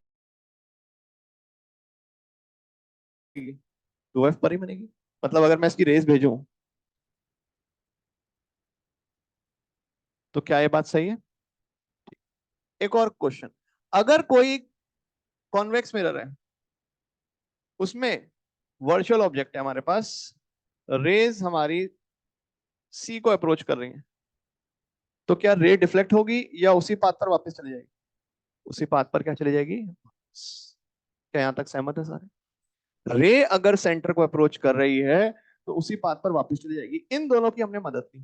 2f पर ही बनेगी। मतलब अगर मैं इसकी रेस भेजूं, तो क्या ये बात सही है। एक और क्वेश्चन, अगर कोई कॉन्वेक्स मिरर है, उसमें वर्चुअल ऑब्जेक्ट है हमारे पास, रेज हमारी सी को अप्रोच कर रही है, तो क्या रे डिफ्लेक्ट होगी या उसी पाथ पर वापस चली जाएगी? उसी पाथ पर क्या चली जाएगी? क्या यहां तक सहमत है सारे? रे अगर सेंटर को अप्रोच कर रही है तो उसी पाथ पर वापस चली जाएगी। इन दोनों की हमने मदद ली।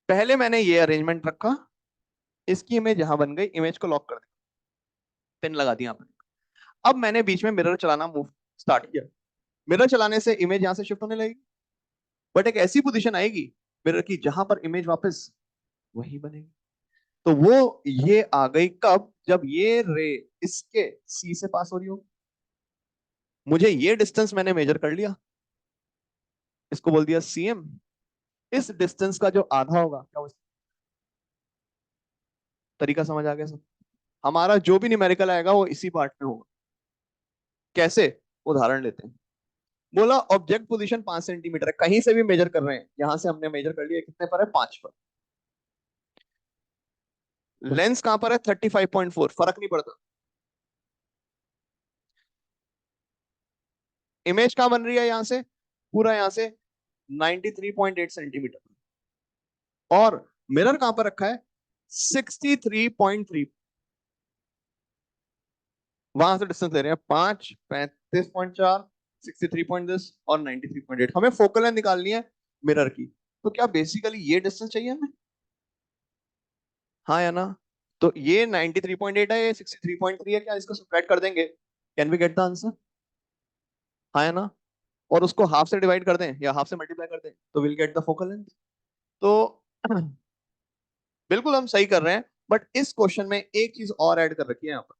पहले मैंने ये अरेंजमेंट रखा, इसकी इमेज यहां बन गई, इमेज को लॉक कर दिया, पिन लगा दी यहां पर। अब मैंने बीच में मिरर चलाना मूव स्टार्ट किया। मिरर चलाने से इमेज यहां से शिफ्ट होने लगेगी, बट एक ऐसी पोजीशन आएगी मिरर की जहां पर इमेज वापस वही बनेगी। तो वो ये आ गई कब? जब ये रे इसके सी से पास हो रही हो। मुझे ये डिस्टेंस मैंने मेजर कर लिया, इसको बोल दिया सीएम। इस डिस्टेंस का जो आधा होगा क्या तरीका समझ आ गया सब? हमारा जो भी न्यूमेरिकल आएगा वो इसी पार्ट में होगा। कैसे? उदाहरण लेते हैं। बोला ऑब्जेक्ट पोजीशन 5 सेंटीमीटर है, कहीं से भी मेजर कर रहे हैं, यहां से हमने मेजर कर लिया, कितने पर है? 5 पर। लेंस कहां पर है? 35.4, फर्क नहीं पड़ता। इमेज कहां बन रही है? यहां से पूरा, यहां से 93.8 सेंटीमीटर। और मिरर कहां पर रखा है? 63.3। वहां से डिस्टेंस ले रहे हैं 5, 35.4, 63.10 और 93.8। हमें फोकल लेंथ निकालनी है मिरर की। तो क्या बेसिकली ये डिस्टेंस चाहिए हमें? हाँ या ना? तो ये 93.8 है, ये 63.3 है, क्या इसको सब्ट्रैक्ट कर देंगे? Can we get the answer? हाँ या ना? और उसको हाफ से डिवाइड कर दें या हाफ से मल्टीप्लाई कर दें तो will get the focal length. तो बिल्कुल हम सही कर रहे हैं, बट इस क्वेश्चन में एक चीज और ऐड कर रखी है यहाँ पर।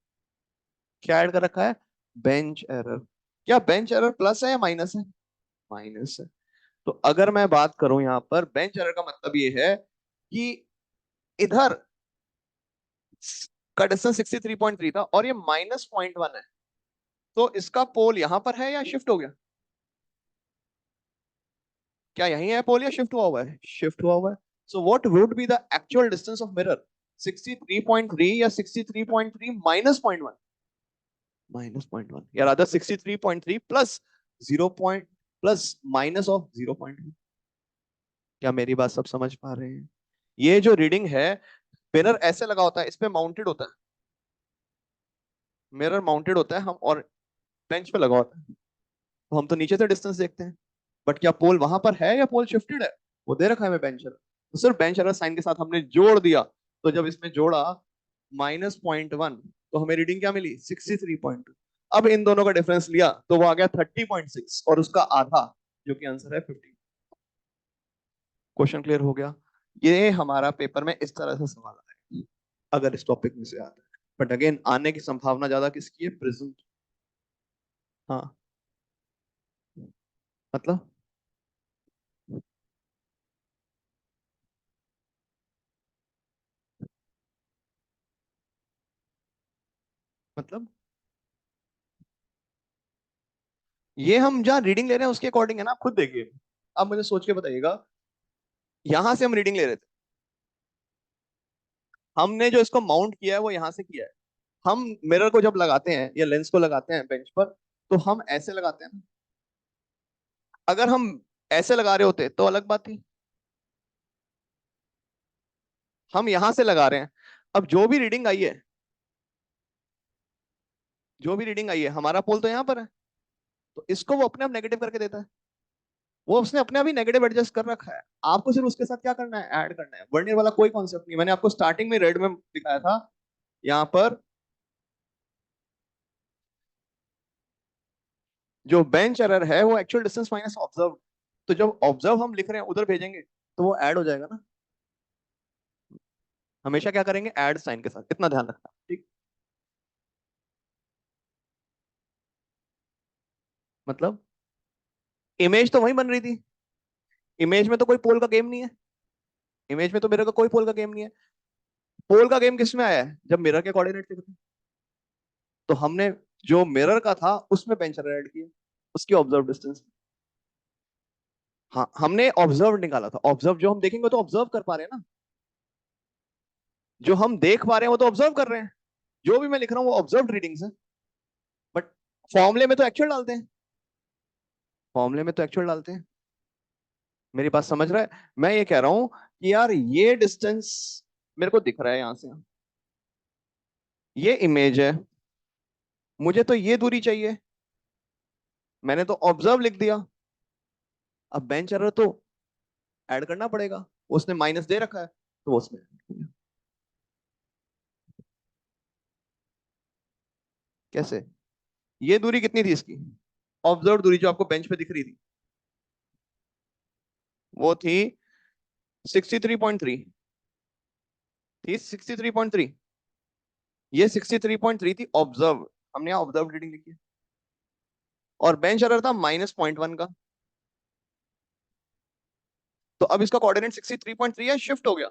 क्या ऐड कर रखा है? Bench error. क्या बेंच एरर प्लस है या माइनस है? माइनस है। तो अगर मैं बात करूं यहाँ पर बेंच एरर का मतलब ये है कि इधर का डिस्टेंस 63.3 था और ये -0.1 है, तो इसका पोल यहां पर है या शिफ्ट हो गया? क्या यही है पोल या शिफ्ट हुआ हुआ है? शिफ्ट हुआ हुआ है। So what would be the actual distance of mirror? 63.3 या 63.3 माइनस 0.1? -0.1 या rather 63.3 plus 0 point plus minus of 0.1। क्या मेरी बात सब समझ पा रहे हैं? ये जो रीडिंग है, मिरर ऐसे लगा होता है, इस पे माउंटेड होता है। मिरर माउंटेड होता है हम, और बेंच पे लगा होता है, तो हम तो नीचे से डिस्टेंस देखते हैं। बट क्या पोल वहां पर है या पोल शिफ्टेड है? वो दे रखा है हमें बेंच एरर, तो सिर्फ बेंच एरर साइन के साथ हमने जोड़ दिया। तो जब इसमें जोड़ा -0.1, तो हमें रीडिंग क्या मिली? 63.2। अब इन दोनों का डिफरेंस लिया तो वो आ गया 30.6 और उसका आधा, जो कि आंसर है 50। क्वेश्चन क्लियर हो गया? ये हमारा पेपर में इस तरह से सवाल आया अगर इस टॉपिक में से आता है। बट अगेन आने की संभावना ज्यादा किसकी है? प्रिज्म। हाँ, मतलब मतलब ये हम जहाँ रीडिंग ले रहे हैं उसके अकॉर्डिंग है ना, आप खुद देखिए। आप मुझे सोच के बताइएगा, यहां से हम रीडिंग ले रहे थे, हमने जो इसको माउंट किया है वो यहां से किया है। हम मिरर को जब लगाते हैं या लेंस को लगाते हैं बेंच पर, तो हम ऐसे लगाते हैं ना। अगर हम ऐसे लगा रहे होते तो अलग बात थी, हम यहां से लगा रहे हैं। अब जो भी रीडिंग आई है, हमारा पोल तो यहाँ पर है, तो इसको वो अपने आप नेगेटिव करके देता है। वो उसने अपने आप ही नेगेटिव एडजस्ट कर रखा है। आपको सिर्फ उसके साथ क्या करना है? ऐड करना है। वर्नियर वाला कोई कॉन्सेप्ट नहीं, मैंने आपको स्टार्टिंग में रेड में दिखाया था। यहाँ पर जो बेंच एरर है वो एक्चुअल डिस्टेंस माइनस ऑब्जर्व। तो जब ऑब्जर्व हम लिख रहे हैं उधर भेजेंगे तो वो ऐड हो जाएगा ना। हमेशा क्या करेंगे? ऐड साइन के साथ, इतना ध्यान रखना, ठीक? मतलब इमेज तो वही बन रही थी, इमेज में तो कोई पोल का गेम नहीं है, इमेज में तो मिरर का कोई पोल का गेम नहीं है। पोल का गेम किस में आया है? जब मिरर के कोऑर्डिनेट लिखते हैं। तो हमने जो मिरर का था उसमें बेंच एरर ऐड किया, उसकी ऑब्जर्व डिस्टेंस। हाँ, हमने ऑब्जर्व निकाला था। ऑब्जर्व जो हम देखेंगे तो ऑब्जर्व कर पा रहे हैं ना, जो हम देख पा रहे हैं वो तो ऑब्जर्व कर रहे हैं। जो भी मैं लिख रहा हूँ वो ऑब्जर्व रीडिंग्स है। बट फॉर्मूले में तो एक्चुअल डालते हैं, फॉर्मूले में तो एक्चुअल डालते हैं। मेरी बात समझ रहा है? मैं ये कह रहा हूं कि यार ये डिस्टेंस मेरे को दिख रहा है यहां से, ये इमेज है, मुझे तो ये दूरी चाहिए, मैंने तो ऑब्जर्व लिख दिया। अब बेंच एरर तो ऐड करना पड़ेगा, उसने माइनस दे रखा है तो उसमें कैसे? ये दूरी कितनी थी इसकी? ऑब्जर्व दूरी जो आपको बेंच पे दिख रही थी वो थी 63.3। थी 63.3। ये 63.3 थी ऑब्जर्व, हमने यहाँ ऑब्जर्व रीडिंग लिखी है। और बेंच एरर था -0.1 का। तो अब इसका कोऑर्डिनेट 63.3 है, शिफ्ट हो गया।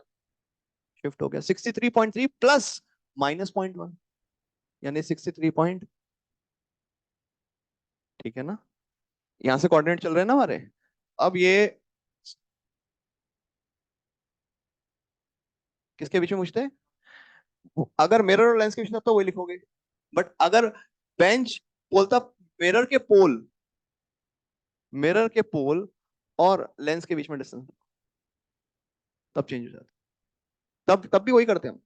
शिफ्ट हो गया 63.3 प्लस -0.1, यानी 63 ठीक है ना? यहां से कोऑर्डिनेट चल रहे हैं ना हमारे। अब ये किसके बीच में पूछते हैं? अगर मिरर और लेंस के बीच में तो वही लिखोगे, बट अगर बेंच बोलता मिरर के पोल, मिरर के पोल और लेंस के बीच में डिस्टेंस, तब चेंज हो जाता। तब भी वही करते हैं हम।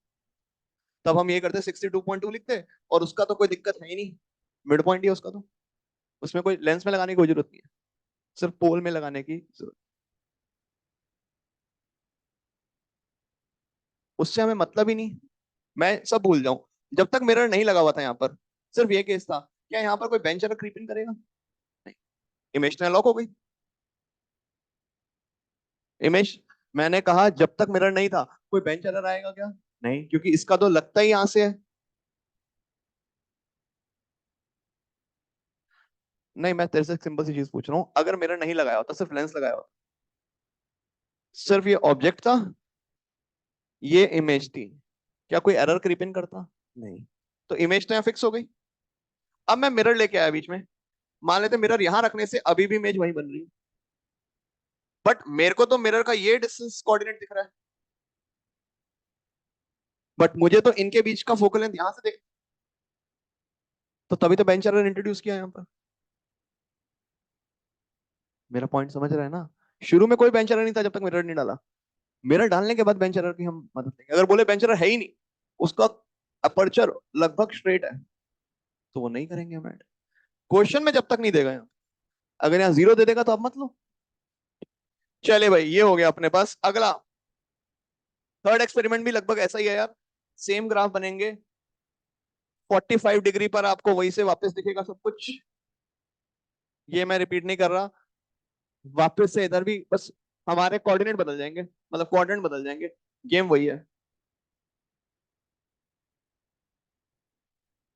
तब हम ये करते 62.2 लिखते, और उसका तो कोई दिक्कत है ही नहीं, मिड पॉइंट ही है उसका तो, उसमें कोई लेंस में लगाने की कोई जरूरत नहीं है, सिर्फ पोल में लगाने की जरूरत। उससे हमें मतलब ही नहीं, मैं सब भूल जाऊं। जब तक मिरर नहीं लगा हुआ था यहाँ पर, सिर्फ ये केस था, क्या यहाँ पर कोई बेंच अगर क्रीपिंग करेगा? नहीं। इमेज तो लॉक हो गई। इमेज, मैंने कहा जब तक मिरर नहीं था कोई बेंच एरर आएगा क्या? नहीं, क्योंकि इसका तो लगता ही यहां से है। नहीं, मैं तेरे से सिंपल सी चीज पूछ रहा हूँ, अगर मिरर नहीं लगाया होता, सिर्फ लेंस लगाया होता, सिर्फ ये ऑब्जेक्ट था, ये इमेज थी, क्या कोई एरर क्रीप इन करता? नहीं। तो इमेज तो यहाँ फिक्स हो गई। अब मैं मिरर लेके आया बीच में, मान लेते मिरर यहां रखने से अभी भी इमेज वहीं बन रही है, बट मेरे को तो मिरर का ये डिस्टेंस कोऑर्डिनेट दिख रहा है, बट मुझे तो इनके बीच का फोकल लेंथ यहां से देख। तो तभी तो बेंच एरर इंट्रोड्यूस किया यहाँ पर। मेरा पॉइंट समझ रहा है ना? शुरू में कोई बेंच एरर नहीं था जब तक मिरर नहीं डाला। मिरर डालने के बाद बेंच एरर की हम मदद लेंगे। अगर बोले बेंच एरर है ही नहीं, उसका अपर्चर लगभग स्ट्रेट है, तो वो नहीं करेंगे हम ऐड। क्वेश्चन में जब तक नहीं देगा यहाँ, अगर यहाँ जीरो दे देगा तो आप मत लो। चले भाई, ये हो गया अपने पास। अगला थर्ड एक्सपेरिमेंट भी लगभग ऐसा ही है यार, सेम ग्राफ बनेंगे, 45 डिग्री पर आपको वही से वापस दिखेगा सब कुछ। ये मैं रिपीट नहीं कर रहा, वापस से इधर भी बस हमारे कोऑर्डिनेट बदल जाएंगे, मतलब कोऑर्डिनेट बदल जाएंगे, गेम वही है।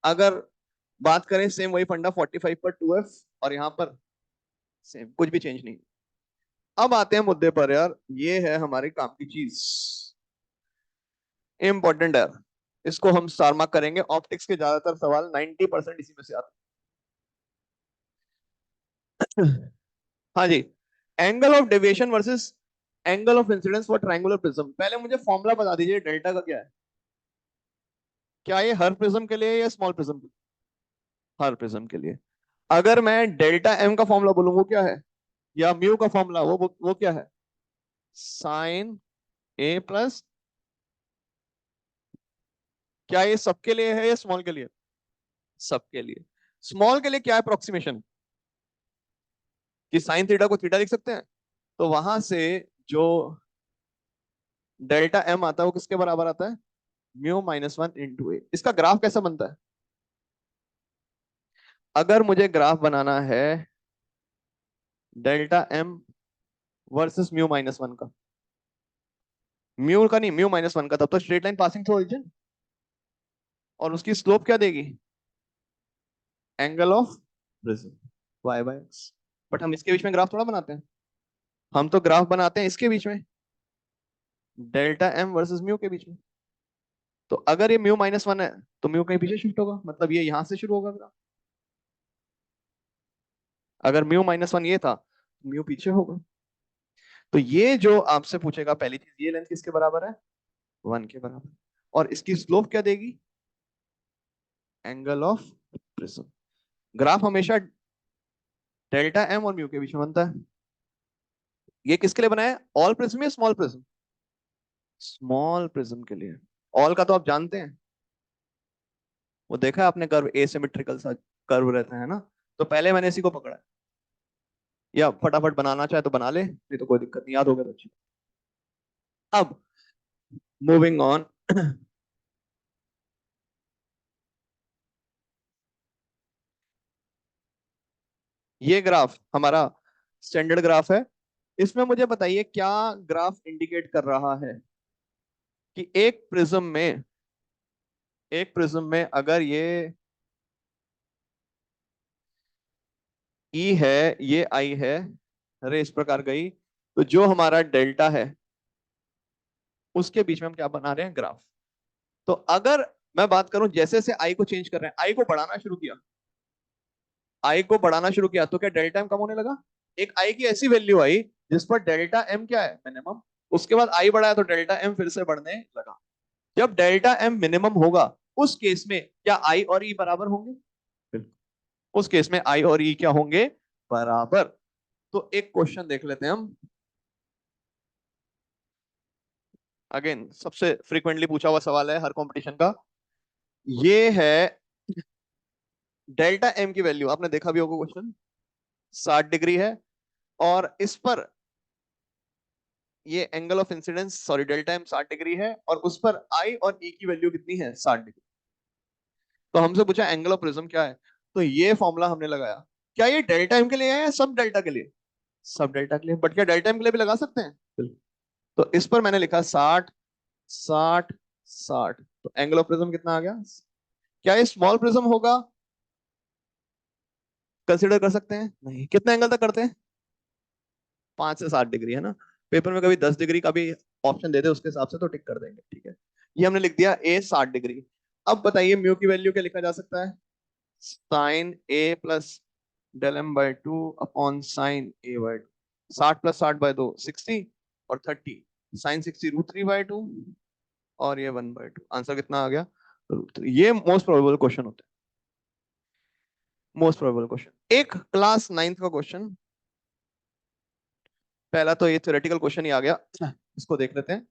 अगर बात करें सेम वही फंडा, 45 पर 2f, और यहाँ पर सेम, कुछ भी चेंज नहीं। अब आते हैं मुद्दे पर यार, ये है हमारे काम की चीज, इंपॉर्टेंट है। इसको हम स्टार मार्क करेंगे, ऑप्टिक्स के ज्यादातर सवाल 90% इसी में से आते हैं। हाँ जी। Angle of deviation versus angle of incidence for triangular prism. पहले मुझे फॉर्मूला बता दीजिए डेल्टा का क्या है। क्या ये हर प्रिज्म के लिए या स्मॉल प्रिज्म के लिए? हर प्रिज्म के लिए। अगर मैं डेल्टा एम का फॉर्मूला बोलूं वो क्या है, या म्यू का फॉर्मूला वो क्या है? साइन ए प्लस, क्या ये सबके लिए है या स्मॉल के लिए? सबके लिए। स्मॉल के लिए क्या है अप्रोक्सीमेशन, कि साइन थीटा को थीटा लिख सकते हैं, तो वहां से जो डेल्टा एम आता है वो किसके बराबर आता है? μ-1 × ए। इसका ग्राफ कैसा बनता है? अगर मुझे ग्राफ बनाना है डेल्टा एम वर्सेस μ-1 का, म्यू का नहीं, μ-1 का, तब तो straight line passing through origin, और उसकी स्लोप क्या देगी? Angle of prism, y/x। But हम इसके बीच में ग्राफ थोड़ा बनाते हैं, हम तो ग्राफ बनाते हैं इसके बीच में, डेल्टा एम वर्सेस म्यू के बीच में। तो अगर ये μ-1 है तो म्यू कहीं पीछे शिफ्ट होगा, मतलब ये यहां से शुरू होगा ग्राफ। अगर μ-1 ये था, म्यू पीछे होगा। तो ये जो आपसे पूछेगा पहली चीज, ये लेंथ किसके बराबर है? 1 के बराबर। और इसकी स्लोप क्या देगी? Angle of prism. ग्राफ हमेशा डेल्टा एम और म्यू के बीच में बनता है। ये किसके लिए बनाया है? ऑल प्रिज्म या स्मॉल प्रिज्म? स्मॉल प्रिज्म के लिए। ऑल का तो आप जानते हैं, वो देखा है आपने, कर्व एसिमेट्रिकल सा कर्व रहता है ना। तो पहले मैंने इसी को पकड़ा है। या फटाफट बनाना चाहे तो बना ले, नहीं तो कोई दिक्कत नहीं, याद हो गया तो अच्छी। अब मूविंग ऑन। ये ग्राफ हमारा स्टैंडर्ड ग्राफ है। इसमें मुझे बताइए क्या ग्राफ इंडिकेट कर रहा है कि एक प्रिज्म में अगर ये ई है, ये आई है, रे इस प्रकार गई, तो जो हमारा डेल्टा है उसके बीच में हम क्या बना रहे हैं? ग्राफ। तो अगर मैं बात करूं, जैसे जैसे आई को चेंज कर रहे हैं, आई को बढ़ाना शुरू किया, आई को बढ़ाना शुरू किया, तो क्या डेल्टा एम कम होने लगा? एक आई की ऐसी वैल्यू आई जिस पर डेल्टा एम क्या है? मिनिमम। उसके बाद आई बढ़ाया तो डेल्टा एम फिर से बढ़ने लगा। जब डेल्टा एम मिनिमम होगा, उस केस में क्या आई और ई बराबर होंगे? बिल्कुल। उस केस में आई और ई क्या होंगे? बराबर। तो एक क्वेश्चन देख लेते हैं हम। अगेन सबसे फ्रीक्वेंटली पूछा हुआ सवाल है हर कंपटीशन का। ये है डेल्टा एम की वैल्यू, आपने देखा भी होगा क्वेश्चन। 60 डिग्री है, और इस पर ये angle of incidence, sorry delta M 60 degree है, और उस पर आई और ई की वैल्यू कितनी है? 60 डिग्री। तो हमसे पूछा एंगल ऑफ प्रिज्म क्या है, तो ये फॉर्मूला हमने लगाया। क्या ये डेल्टा एम के लिए है या सब डेल्टा के लिए? सब डेल्टा के लिए। बट क्या डेल्टा एम के लिए भी लगा सकते हैं? बिल्कुल। तो इस पर मैंने लिखा 60, 60, 60। तो एंगल ऑफ प्रिज्म कितना आ गया? क्या ये स्मॉल प्रिज्म होगा? कंसिडर कर सकते हैं? नहीं। कितने एंगल तक करते हैं? 5 से 7 डिग्री, है ना। पेपर में कभी 10 डिग्री का भी ऑप्शन दे दे उसके हिसाब से तो टिक कर देंगे, ठीक है। ये हमने लिख दिया ए 60 डिग्री। अब बताइए म्यू की वैल्यू क्या लिखा जा सकता है? Sine A plus del M by two upon sine A by two. 60 + 60/2 60, और 30 साइन 60 √3/2, और ये 1/2। आंसर कितना आ गया? √3। ये मोस्ट प्रोबेबल क्वेश्चन होता है, मोस्ट प्रोबेबल क्वेश्चन। एक क्लास 9th का क्वेश्चन। पहला तो ये थ्योरेटिकल क्वेश्चन ही आ गया, इसको देख लेते हैं।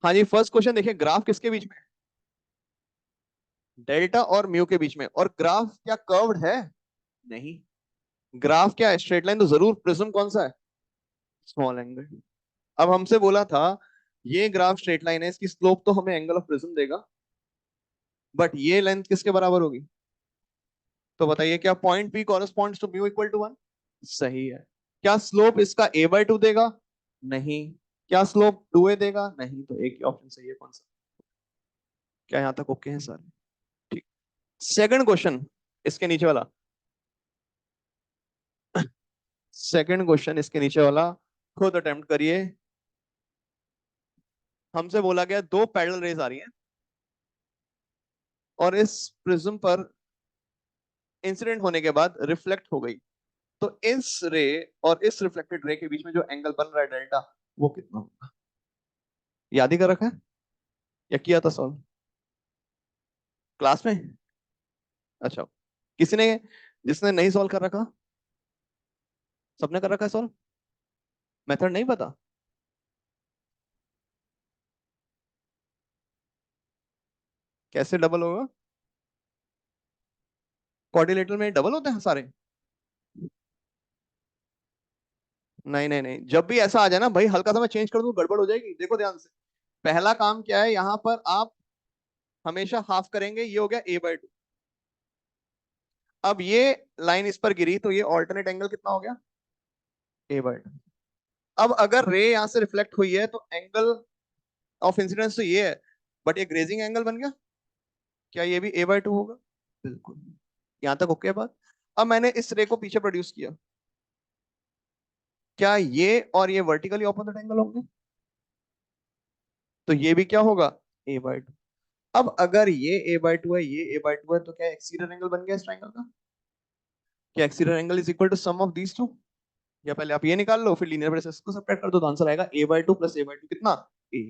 हाँ जी, फर्स्ट क्वेश्चन देखिए, ग्राफ किसके बीच में है? डेल्टा और म्यू के बीच में। और ग्राफ क्या कर्व्ड है? नहीं। ग्राफ क्या है? स्ट्रेट लाइन तो जरूर। प्रिज्म कौन सा है? Small angle. अब हमसे बोला था ये ग्राफ स्ट्रेट लाइन है, इसकी स्लोप तो हमें एंगल ऑफ प्रिज्म देगा, बट ये लेंथ किसके बराबर होगी? तो बताइए क्या point P corresponds to mu equal to 1? सही है। क्या स्लोप इसका a/2 देगा? नहीं। क्या स्लोप 2a देगा? नहीं। तो एक ही ऑप्शन सही है, कौन सा? क्या यहां तक ओके है सर? ठीक। सेकंड क्वेश्चन, इसके नीचे वाला। सेकंड क्वेश्चन इसके नीचे वाला, खुद अटेम्प्ट करिए। हमसे बोला गया दो पैरेलल रेज आ रही हैं, और इस प्रिज्म पर इंसिडेंट होने के बाद रिफ्लेक्ट हो गई। तो इस रे और इस रिफ्लेक्टेड रे के बीच में जो एंगल बन रहा है डेल्टा, वो कितना होगा? याद ही कर रखा है या किया था सॉल्व क्लास में? अच्छा। किसी ने, जिसने नहीं सॉल्व कर रखा? सबने कर रखा है सॉल्व? मेथड नहीं पता? कैसे डबल होगा? कोऑर्डिनेटर में डबल होते हैं सारे? नहीं नहीं नहीं, जब भी ऐसा आ जाए ना भाई, हल्का सा मैं चेंज कर दूं गड़बड़ हो जाएगी। देखो ध्यान से, पहला काम क्या है, यहां पर आप हमेशा हाफ करेंगे, ये हो गया a/2। अब ये लाइन इस पर गिरी, तो ये ऑल्टरनेट एंगल कितना हो गया? a/2। अब अगर रे यहां से रिफ्लेक्ट हुई है तो एंगल ऑफ इंसिडेंस तो ये है, बट ये ग्रेजिंग एंगल बन गया। क्या ये भी a/2 होगा? बिल्कुल। यहां तक ओके बात। अब मैंने इस रे को पीछे प्रोड्यूस किया, क्या ये और ये वर्टिकली ऑपोजिट एंगल होंगे? तो ये भी क्या होगा? a/2। अब अगर ये a/2 है, ये a/2 है, तो क्या एक्सीलर एंगल बन गया इस ट्रायंगल का? क्या exterior angle is equal to sum of these two? या पहले आप ये निकाल लो, फिर लीनियर ब्रेसेस को सब्ट्रैक्ट कर दो, तो आंसर आएगा a/2 प्लस a/2 कितना? a।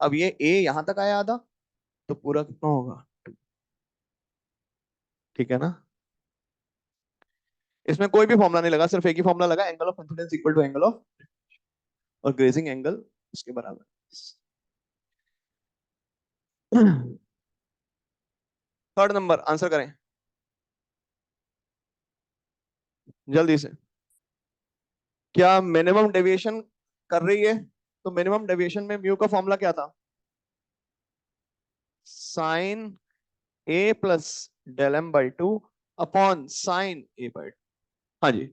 अब ये a यहां तक आया आधा, तो पूरा कितना होगा? ठीक है ना। इसमें कोई भी फॉर्मूला नहीं लगा, सिर्फ एक ही फॉर्मूला लगा, angle of incidence equal to angle of और ग्रेजिंग एंगल उसके बराबर। थर्ड नंबर आंसर करें जल्दी से। क्या मिनिमम डेविएशन कर रही है? तो मिनिमम डेविएशन में म्यू का फॉर्मूला क्या था? Sine A plus del M by two upon sine A by two. हाँ जी।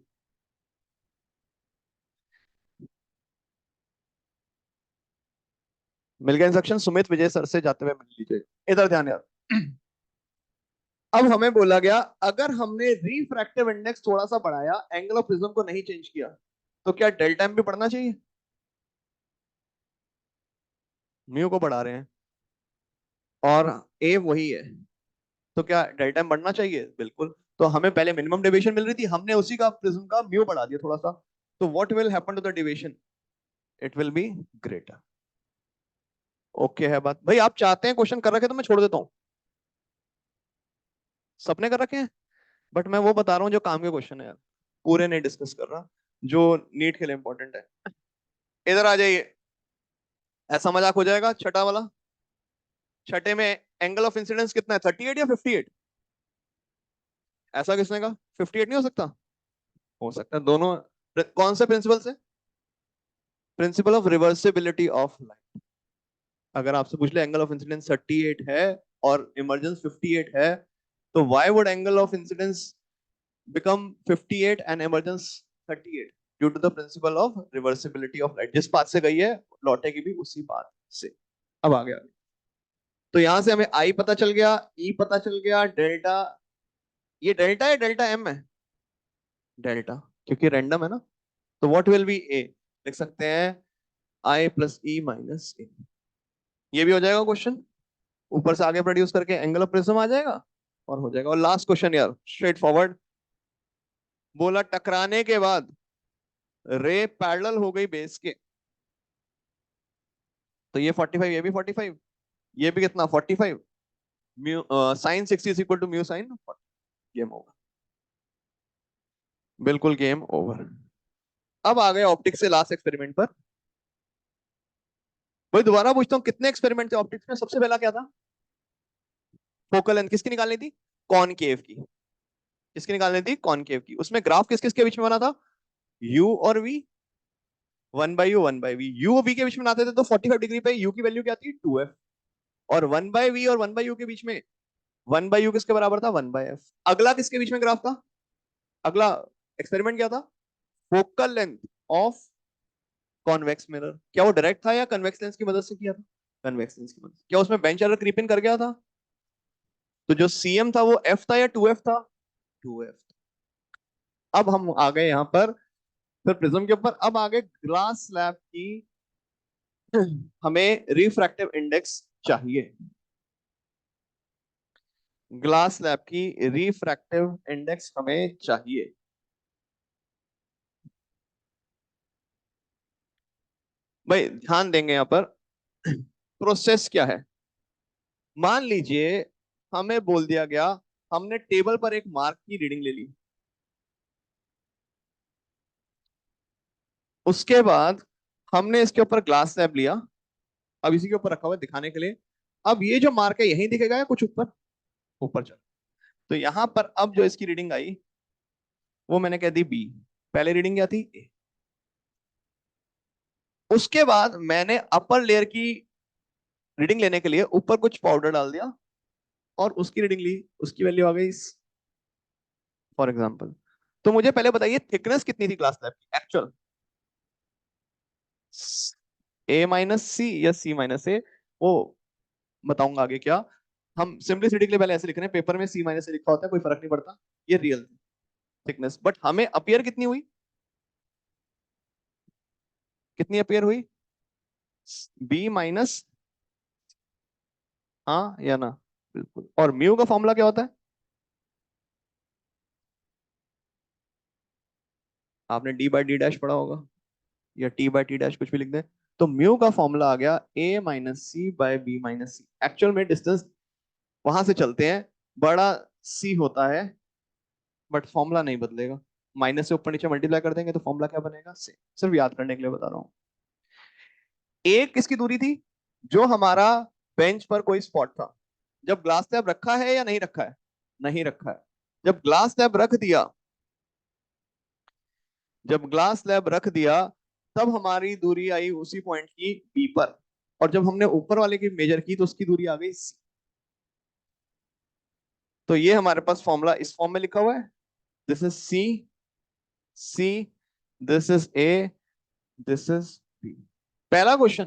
मिल गया इंस्ट्रक्शन, सुमित विजय सर से जाते हुए मिल लीजिए। इधर ध्यान यार। अब हमें बोला गया अगर हमने रिफ्रैक्टिव इंडेक्स थोड़ा सा बढ़ाया, एंगल ऑफ प्रिज्म को नहीं चेंज किया, तो क्या डेल्टा एम भी बढ़ना चाहिए? म्यू को बढ़ा रहे हैं और ए वही है, तो क्या डेल्टा एम बढ़ना चाहिए? बिल्कुल। तो हमें पहले मिनिमम डेविएशन मिल रही थी, हमने उसी का प्रिज्म का म्यू बढ़ा दिया थोड़ा सा, तो what will happen to the deviation? It will be greater. Okay है बात भाई? आप चाहते हैं क्वेश्चन कर रखे तो मैं छोड़ देता हूँ, सपने कर रखे हैं, बट मैं वो बता रहा हूँ जो काम के क्वेश्चन है यार, पूरे नहीं डिस्कस कर रहा, जो नीट के लिए इंपॉर्टेंट है। इधर आ जाइए, ऐसा मजाक हो जाएगा छठा वाला। छठे में एंगल ऑफ इंसिडेंस कितना है, 38 या 58? ऐसा किसने कहा? 58 नहीं हो सकता? हो सकता है दोनों। कौन से प्रिंसिपल से? Principle of reversibility of light. अगर आपसे पूछ ले एंगल ऑफ इंसिडेंस 38 है और इमर्जेंस 58 है, तो why would angle of incidence become 58 and emergence 38? due to the principle of reversibility of light। जिस पाथ से गई है लौटेगी भी उसी पाथ से। अब आ गया, तो यहां से हमें आई पता चल गया, ई पता चल गया, डेल्टा, ये डेल्टा है डेल्टा एम है? डेल्टा, क्योंकि रैंडम है ना। तो व्हाट विल बी ए? लिख सकते हैं आई प्लस ई माइनस ए। ये भी हो जाएगा क्वेश्चन, ऊपर से आगे प्रोड्यूस करके एंगल ऑफ प्रिज्म आ जाएगा और हो जाएगा। और लास्ट क्वेश्चन यार स्ट्रेट फॉरवर्ड, बोला टकराने के बाद रे पैरेलल हो गई बेस के, तो ये 45, ये भी 45, ये भी कितना 45, mu sine 60 is equal to mu sine. Game over, बिल्कुल गेम ओवर। अब आ गए ऑप्टिक्स से लास्ट एक्सपेरिमेंट पर। वही दोबारा पूछता हूँ, कितने एक्सपेरिमेंट थे ऑप्टिक्स में? सबसे पहला क्या था? फोकल लेंथ किसकी निकालनी थी? कॉनकेव की। किसकी निकालनी थी? कॉनकेव की। उसमें ग्राफ किस किस के बीच में बना था? यू और वी, 1/u 1/v। यू और वी के बीच में बनाते थे तो 45 डिग्री पे यू की वैल्यू क्या थी? 2f। और 1/v और 1/u के बीच में 1/u किसके बराबर था? 1/f। अगला किसके बीच में ग्राफ था? अगला एक्सपेरिमेंट क्या था? Focal length of convex mirror. क्या वो डायरेक्ट था या कन्वेक्स लेंस की मदद से किया था? कन्वेक्स लेंस की मदद से। क्या उसमें बेंच एरर क्रीप इन कर गया था? तो जो सीएम था वो एफ था या 2f था? 2f। अब हम आ गए यहाँ पर फिर प्रिज्म के ऊपर, अब आ गए ग्लास स्लैब की। हमें रिफ्रैक्टिव इंडेक्स चाहिए, ग्लास स्लैब की रिफ्रैक्टिव इंडेक्स हमें चाहिए। भाई ध्यान देंगे यहाँ पर, प्रोसेस क्या है। मान लीजिए हमें बोल दिया गया, हमने टेबल पर एक मार्क की रीडिंग ले ली, उसके बाद हमने इसके ऊपर ग्लास स्लैब लिया, अब इसी के ऊपर रखा हुआ है दिखाने के लिए। अब ये जो मार्क है यहीं दिखेगा या कुछ ऊपर? ऊपर चल। तो यहां पर अब जो इसकी रीडिंग आई वो मैंने कह दी बी। पहले रीडिंग क्या थी? ए। उसके बाद मैंने अपर लेयर की रीडिंग लेने के लिए ऊपर कुछ पाउडर डाल दिया और उसकी रीडिंग ली, उसकी वैल्यू आ गई फॉर एग्जाम्पल। तो मुझे पहले बताइए थिकनेस कितनी थी ग्लास स्लैब की एक्चुअल? ए माइनस सी या सी माइनस ए, वो बताऊंगा आगे क्या। हम सिंपलिसिटी के लिए पहले ऐसे लिख रहे हैं, पेपर में सी माइनस ए लिखा होता है, कोई फर्क नहीं पड़ता, ये रियल थिकनेस। बट हमें अपियर कितनी हुई? कितनी अपियर हुई? बी माइनस, हाँ या ना? बिल्कुल। और म्यू का फॉर्मूला क्या होता है? आपने डी बाई डी डैश पढ़ा होगा, या टी बाई टी डैश कुछ भी लिख दें। तो म्यू का फॉर्मूला आ गया ए माइनस सी बाय बी माइनस सी। एक्चुअल में डिस्टेंस वहां से चलते हैं, बड़ा सी होता है, बट फॉर्मूला नहीं बदलेगा। माइनस से ऊपर नीचे मल्टीप्लाई कर देंगे तो फॉर्मूला क्या बनेगा, से। सिर्फ याद करने के लिए बता रहा हूँ। एक किसकी दूरी थी, जो हमारा बेंच पर कोई स्पॉट था। जब ग्लास स्लैब रखा है या नहीं रखा है, नहीं रखा है। जब ग्लास स्लैब रख दिया, जब ग्लास स्लैब रख दिया, तब हमारी दूरी आई उसी पॉइंट की बी पर। और जब हमने ऊपर वाले की मेजर की तो उसकी दूरी आ गई सी। तो ये हमारे पास फॉर्मूला इस फॉर्म में लिखा हुआ है। This is C, C, this is A, this is B. पहला क्वेश्चन,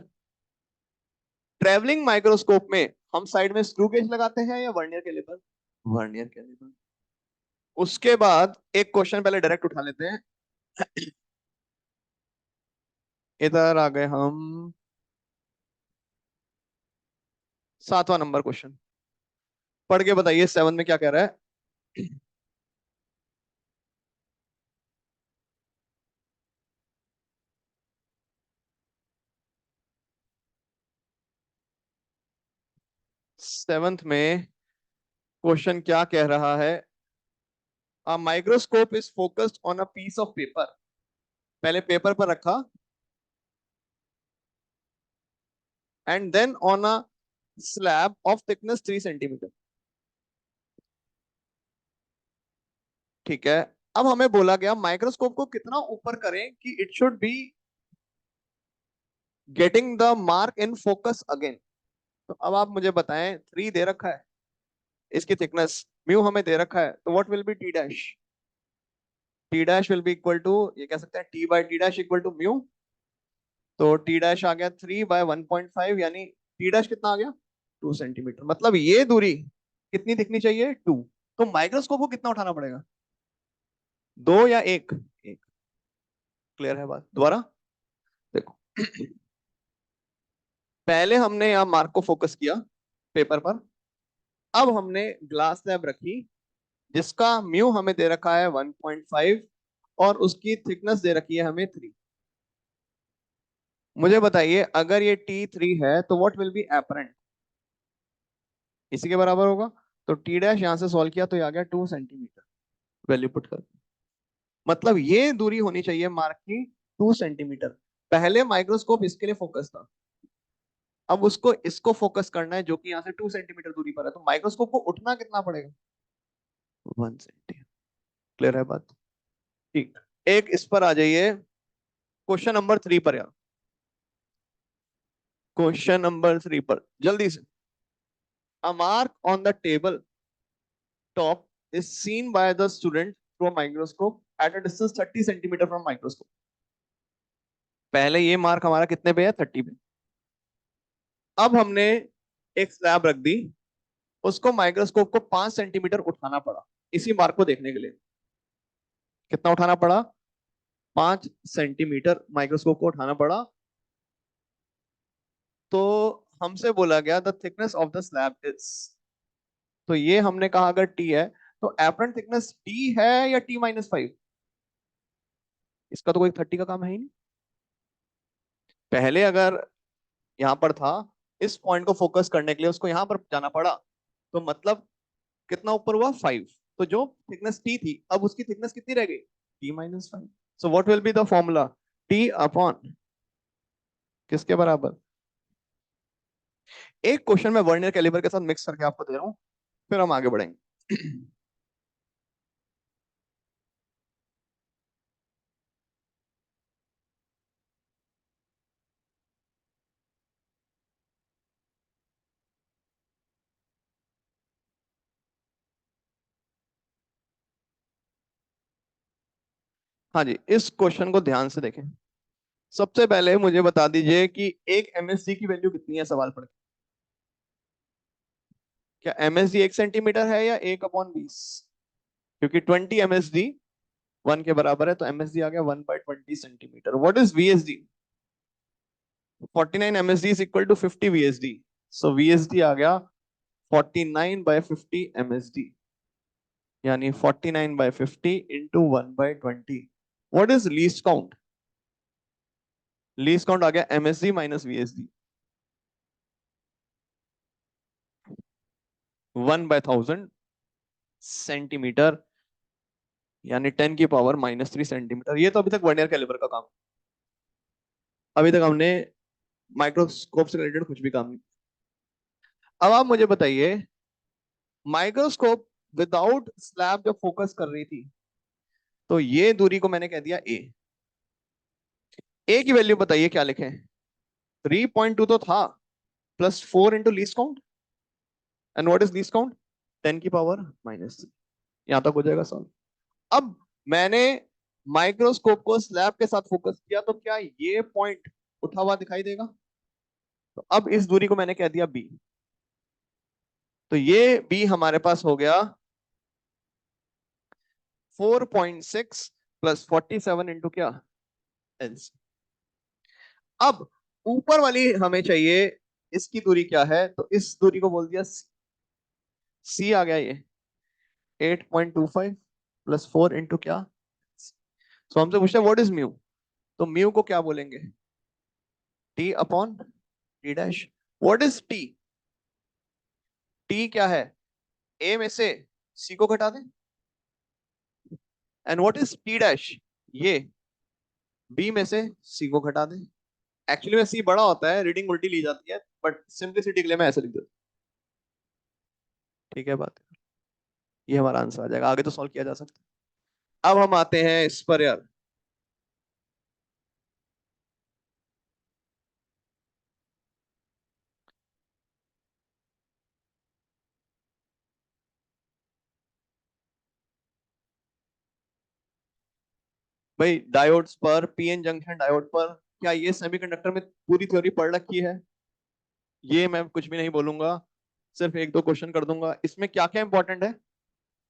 ट्रेवलिंग माइक्रोस्कोप में हम साइड में स्क्रू गेज लगाते हैं या वर्नियर कैलिपर, वर्नियर कैलिपर। उसके बाद एक क्वेश्चन पहले डायरेक्ट उठा लेते हैं। इधर आ गए हम, 7वां नंबर क्वेश्चन। पढ़ के बताइए 7 में क्या कह रहा है। 7th में क्वेश्चन क्या कह रहा है। A microscope is focused on a piece of paper. पहले पेपर पर रखा, and then on a slab of thickness 3 centimetre. ठीक है। अब हमें बोला गया माइक्रोस्कोप को कितना ऊपर करें कि it should be getting the mark in focus again. तो अब आप मुझे बताएं, 3 दे रखा है, इसकी थिकनेस म्यू हमें दे रखा है, तो what will be T dash. T dash will be equal to, ये कह सकते हैं T by T dash equal to mu. तो टी डैश आ गया 3/1.5, यानी टी डैश कितना आ गया, 2 सेंटीमीटर। मतलब ये दूरी कितनी दिखनी चाहिए, 2। तो माइक्रोस्कोप को कितना उठाना पड़ेगा, 2 या 1, 1। क्लियर है बात, दोबारा देखो। पहले हमने यहाँ मार्क को फोकस किया पेपर पर। अब हमने ग्लास स्लैब रखी, जिसका म्यू हमें दे रखा है 1.5, और उसकी थिकनेस दे रखी है हमें 3। मुझे बताइए, अगर ये T3 है तो व्हाट विल बी एपरेंट, इसी के बराबर होगा। तो टी डैश यहां से सॉल्व किया तो ये आ गया 2 सेंटीमीटर। वैल्यू पुट कर, मतलब ये दूरी होनी चाहिए मार्क की 2 सेंटीमीटर। पहले माइक्रोस्कोप इसके लिए फोकस था, अब उसको इसको फोकस करना है जो कि यहाँ से 2 सेंटीमीटर दूरी पर है। तो माइक्रोस्कोप को उठना कितना पड़ेगा, 1 सेंटीमीटर। क्लियर है बात, ठीक। एक इस पर आ जाइए, क्वेश्चन नंबर 3 पर यार। क्वेश्चन नंबर 3 पर जल्दी से। A mark on the table top is seen by the student through a microscope at a distance 30 centimetre from microscope। पहले ये मार्क हमारा कितने पे है, 30 पे। अब हमने एक स्लैब रख दी, उसको माइक्रोस्कोप को 5 सेंटीमीटर उठाना पड़ा इसी मार्क को देखने के लिए। कितना उठाना पड़ा, 5 सेंटीमीटर माइक्रोस्कोप को उठाना पड़ा। तो हमसे बोला गया the thickness of the slab is, तो ये हमने कहा अगर टी है तो एपरेंट थिकनेस टी है या T-5। इसका तो कोई 30 का काम है ही नहीं। पहले अगर यहाँ पर था, इस पॉइंट को फोकस करने के लिए उसको यहाँ पर जाना पड़ा, तो मतलब कितना ऊपर हुआ, 5। तो जो थिकनेस टी थी, अब उसकी थिकनेस कितनी रह गई, T-5। So what will be the formula, T upon किसके बराबर। एक क्वेश्चन मैं वर्नियर कैलिपर के साथ मिक्स करके आपको दे रहा हूँ, फिर हम आगे बढ़ेंगे। हाँ जी, इस क्वेश्चन को ध्यान से देखें। सबसे पहले मुझे बता दीजिए कि एक एमएसडी की वैल्यू कितनी है सवाल पढ़ के। क्या एमएसडी 1 सेंटीमीटर है या 1/20, क्योंकि 20 एमएसडी 1 के बराबर है, तो एमएसडी आ गया 1/20 centimetre. What is VSD, 49 MSD is equal to 50 VSD. So VSD आ गया 49/50 एमएसडी, यानी 49/50 into 1/20। What is least count, least count आ गया एमएसडी माइनस वीएसडी, 1/1000 सेंटीमीटर यानी 10⁻³ सेंटीमीटर। ये तो अभी तक वर्नियर कैलिपर का काम। अभी तक हमने माइक्रोस्कोप से रिलेटेड कुछ भी काम नहीं। अब आप मुझे बताइए, माइक्रोस्कोप विदाउट स्लैब जब फोकस कर रही थी, तो ये दूरी को मैंने कह दिया ए। ए की वैल्यू बताइए क्या लिखें? 3.2 तो था, +4 into least count. And what is least count? 10⁻³ यहां तक हो जाएगा सॉल्व। अब मैंने माइक्रोस्कोप को स्लैब के साथ फोकस किया, तो क्या ये पॉइंट उठा हुआ दिखाई देगा? तो अब इस दूरी को मैंने कह दिया बी। तो ये बी हमारे पास हो गया 4.6 +47 इंटू क्या, एल। अब ऊपर वाली हमें चाहिए, इसकी दूरी क्या है? तो इस दूरी को बोल दिया सी। सी आ गया ये 8.25 +4 इंटू क्या। तो हमसे पूछते हैं व्हाट इज म्यू। तो म्यू को क्या बोलेंगे? T/T dash. What is T? T क्या है? ए में से सी को घटा दें। And what is T dash? ये बी में से सी को घटा दें। एक्चुअली में सी बड़ा होता है, रीडिंग उल्टी ली जाती है, बट सिंपलिसिटी के लिए मैं ऐसे लिख देता हूं। ठीक है बात? ये हमारा आंसर आ जाएगा, आगे तो सॉल्व किया जा सकता है। अब हम आते हैं इस पर यार। भाई डायोड्स पर, पीएन जंक्शन डायोड पर, क्या ये सेमीकंडक्टर में पूरी थ्योरी पढ़ रखी है? ये मैं कुछ भी नहीं बोलूंगा, सिर्फ एक दो क्वेश्चन कर दूंगा। इसमें क्या क्या इंपॉर्टेंट है?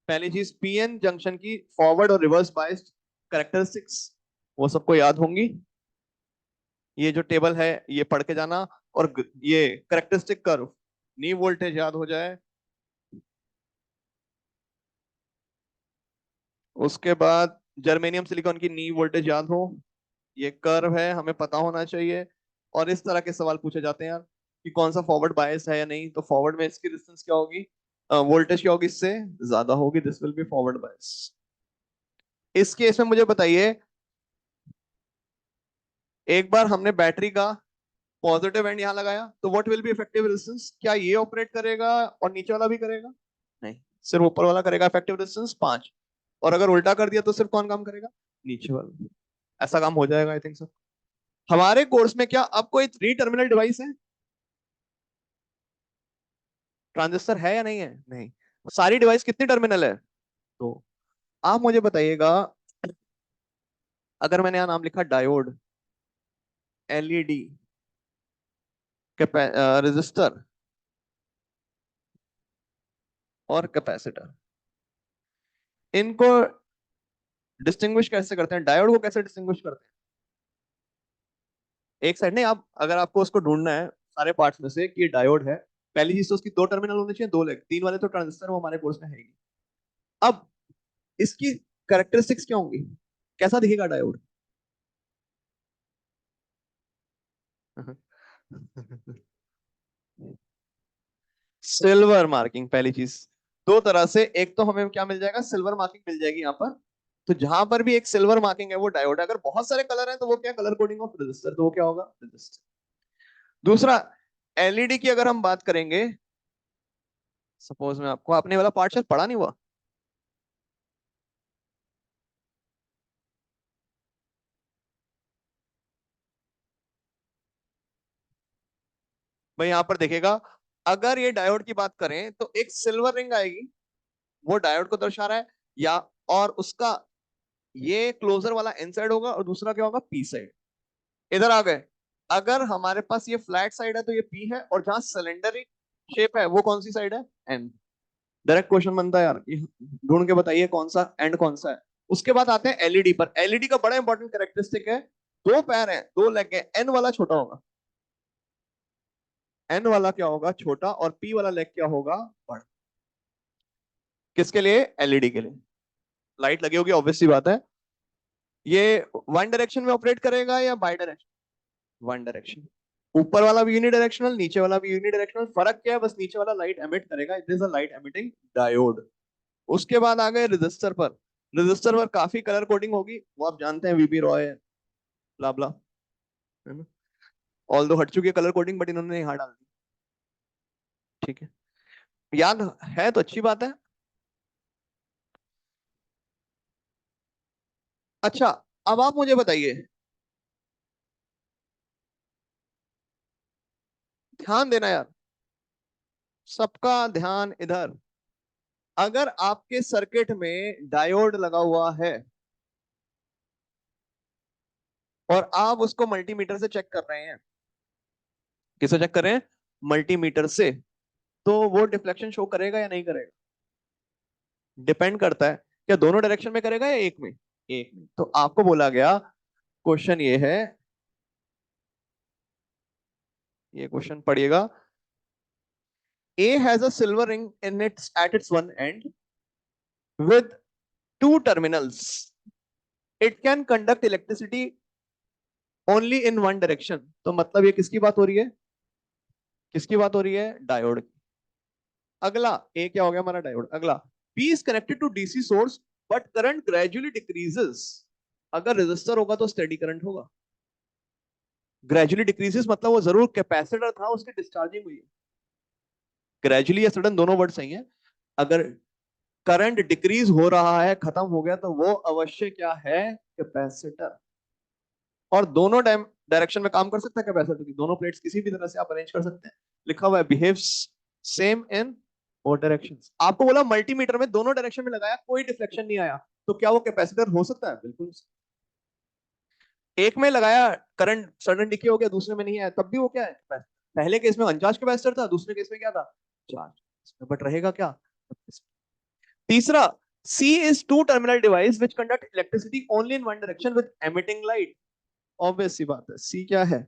पहली चीज, पीएन जंक्शन की फॉरवर्ड और रिवर्स बायस्ड कैरेक्टरिस्टिक्स, वो सबको याद होंगी। ये जो टेबल है ये पढ़ के जाना। और ये कैरेक्टरिस्टिक कर्व, नी वोल्टेज याद हो जाए। उसके बाद जर्मेनियम सिलिकॉन की नी वोल्टेज याद हो। ये कर्व है, हमें पता होना चाहिए। और इस तरह के सवाल पूछे जाते हैं यार, कि कौन सा फॉरवर्ड बायस है या नहीं। तो फॉरवर्ड में इसकी रेजिस्टेंस क्या होगी, वोल्टेज क्या होगी, इससे ज्यादा होगी, this will be forward bias. इस केस में मुझे बताइए, एक बार हमने बैटरी का पॉजिटिव एंड यहां लगाया, तो what will be effective resistance? क्या ये ऑपरेट करेगा और नीचे वाला भी करेगा? नहीं, सिर्फ ऊपर वाला करेगा इफेक्टिव रेजिस्टेंस 5। और अगर उल्टा कर दिया तो सिर्फ कौन काम करेगा? नीचे वाला। ऐसा काम हो जाएगा आई थिंक सर। हमारे कोर्स में क्या अब कोई 3 टर्मिनल डिवाइस है? ट्रांजिस्टर है या नहीं है? नहीं। सारी डिवाइस कितनी टर्मिनल है? तो आप मुझे बताइएगा, अगर मैंने यहां नाम लिखा डायोड, एलईडी, रेजिस्टर और कैपेसिटर, इनको डिस्टिंग्विश कैसे करते हैं? डायोड को कैसे डिस्टिंग्विश करते हैं? एक साइड नहीं, आप अगर आपको उसको ढूंढना है सारे पार्ट्स में से कि ये डायोड है, पहली चीज तो उसकी 2 टर्मिनल होने चाहिए, 2 लेग, 3 वाले तो ट्रांजिस्टर वो हमारे कोर्स में है ही। अब इसकी कैरेक्टरिस्टिक्स क्या होंगी? कैसा दिखेगा डायोड? सिल्वर मार्किंग पहली चीज। दो तरह से, एक तो हमें क्या मिल जाएगा, सिल्वर मार्किंग मिल जाएगी यहाँ पर। तो जहां पर भी एक सिल्वर मार्किंग है वो डायोड है। अगर बहुत सारे कलर हैं तो वो क्या, कलर कोडिंग ऑफ रेजिस्टर, तो वो क्या होगा, रेजिस्टर। दूसरा, एलईडी की अगर हम बात करेंगे, सपोज में आपको आपने वाला पार्ट शायद पढ़ा नहीं हुआ। भाई यहाँ पर देखेगा, अगर ये डायोड की बात करें तो एक सिल्वर रिंग आएगी, वो डायोड को दर्शा रहा है। या और उसका ये क्लोजर वाला एन साइड होगा और दूसरा क्या होगा, पी साइड। इधर आ गए, अगर हमारे पास ये फ्लैट साइड है तो ये पी है, और जहां सिलेंडरिक शेप है वो कौन सी साइड है, एन। डायरेक्ट क्वेश्चन बनता है यार, ये ढूंढ के बताइए कौन सा एंड कौन सा है। उसके बाद आते हैं एलईडी पर। एलईडी का बड़ा इंपॉर्टेंट कैरेक्टरिस्टिक है, 2 पैर हैं, 2 लेग है, एन वाला छोटा होगा। एन वाला क्या होगा, छोटा, और पी वाला लेग क्या होगा, बड़ा। किसके लिए? एलईडी के लिए। लाइट लगी होगी, ऑब्वियस सी बात है। ये वन डायरेक्शन में ऑपरेट करेगा या बाई डायरेक्शन? One direction. ऊपर वाला भी यूनिडायरेक्शनल, नीचे वाला भी यूनिडायरेक्शनल। फर्क क्या है, बस नीचे वाला लाइट एमिट करेगा, it is a light emitting diode. उसके बाद आ गए रजिस्टर पर। रजिस्टर पर काफी कलर कोडिंग होगी, वो आप जानते हैं, वीबी रॉय, ब्ला ब्ला, है ना। ऑल दो हट चुकी है कलर कोडिंग, बट इन्होंने यहाँ डाल दी। ठीक है, याद है तो अच्छी बात है। अच्छा, अब आप मुझे बताइए, ध्यान देना यार, सबका ध्यान इधर। अगर आपके सर्किट में डायोड लगा हुआ है और आप उसको मल्टीमीटर से चेक कर रहे हैं, किसे चेक कर रहे हैं, मल्टीमीटर से, तो वो डिफ्लेक्शन शो करेगा या नहीं करेगा? डिपेंड करता है, क्या दोनों डायरेक्शन में करेगा या एक में? एक में। तो आपको बोला गया, क्वेश्चन ये है, ये क्वेश्चन पढ़िएगा। A has a silver ring in its at its one end with two terminals. It can conduct electricity only in one direction. तो मतलब ये किसकी बात हो रही है? किसकी बात हो रही है? डायोड की। अगला ए क्या हो गया हमारा? डायोड। अगला, B is connected to DC source but current gradually decreases. अगर रेजिस्टर होगा तो स्टेडी करंट होगा। ग्रेजुअली डिक्रीजेस मतलब वो जरूर कैपेसिटर था, उसकी डिस्चार्जिंग हुई है। ग्रेजुअली या सडन दोनों वर्ड सही है। अगर करंट डिक्रीज हो रहा है, खत्म हो गया, तो वो अवश्य क्या है? कैपेसिटर। और दोनों डायरेक्शन में काम कर सकता है कैपेसिटर की, दोनों प्लेट्स किसी भी तरह से आप अरेंज कर सकते हैं। लिखा हुआ है behaves same in both directions. आपको बोला मल्टीमीटर में दोनों डायरेक्शन में लगाया, कोई डिफ्लेक्शन नहीं आया, तो क्या वो कैपेसिटर हो सकता है? बिल्कुल। एक में लगाया, करंट सडन डिके हो गया, दूसरे में नहीं आया, तब भी वो क्या है? पहले केस में अनचार्ज कैपेसिटर था, दूसरे केस में क्या था? चार्ज। बट रहेगा क्या? तीसरा, C is two terminal device which conduct electricity only in one direction with emitting light. Obvious सी बात है, C क्या है?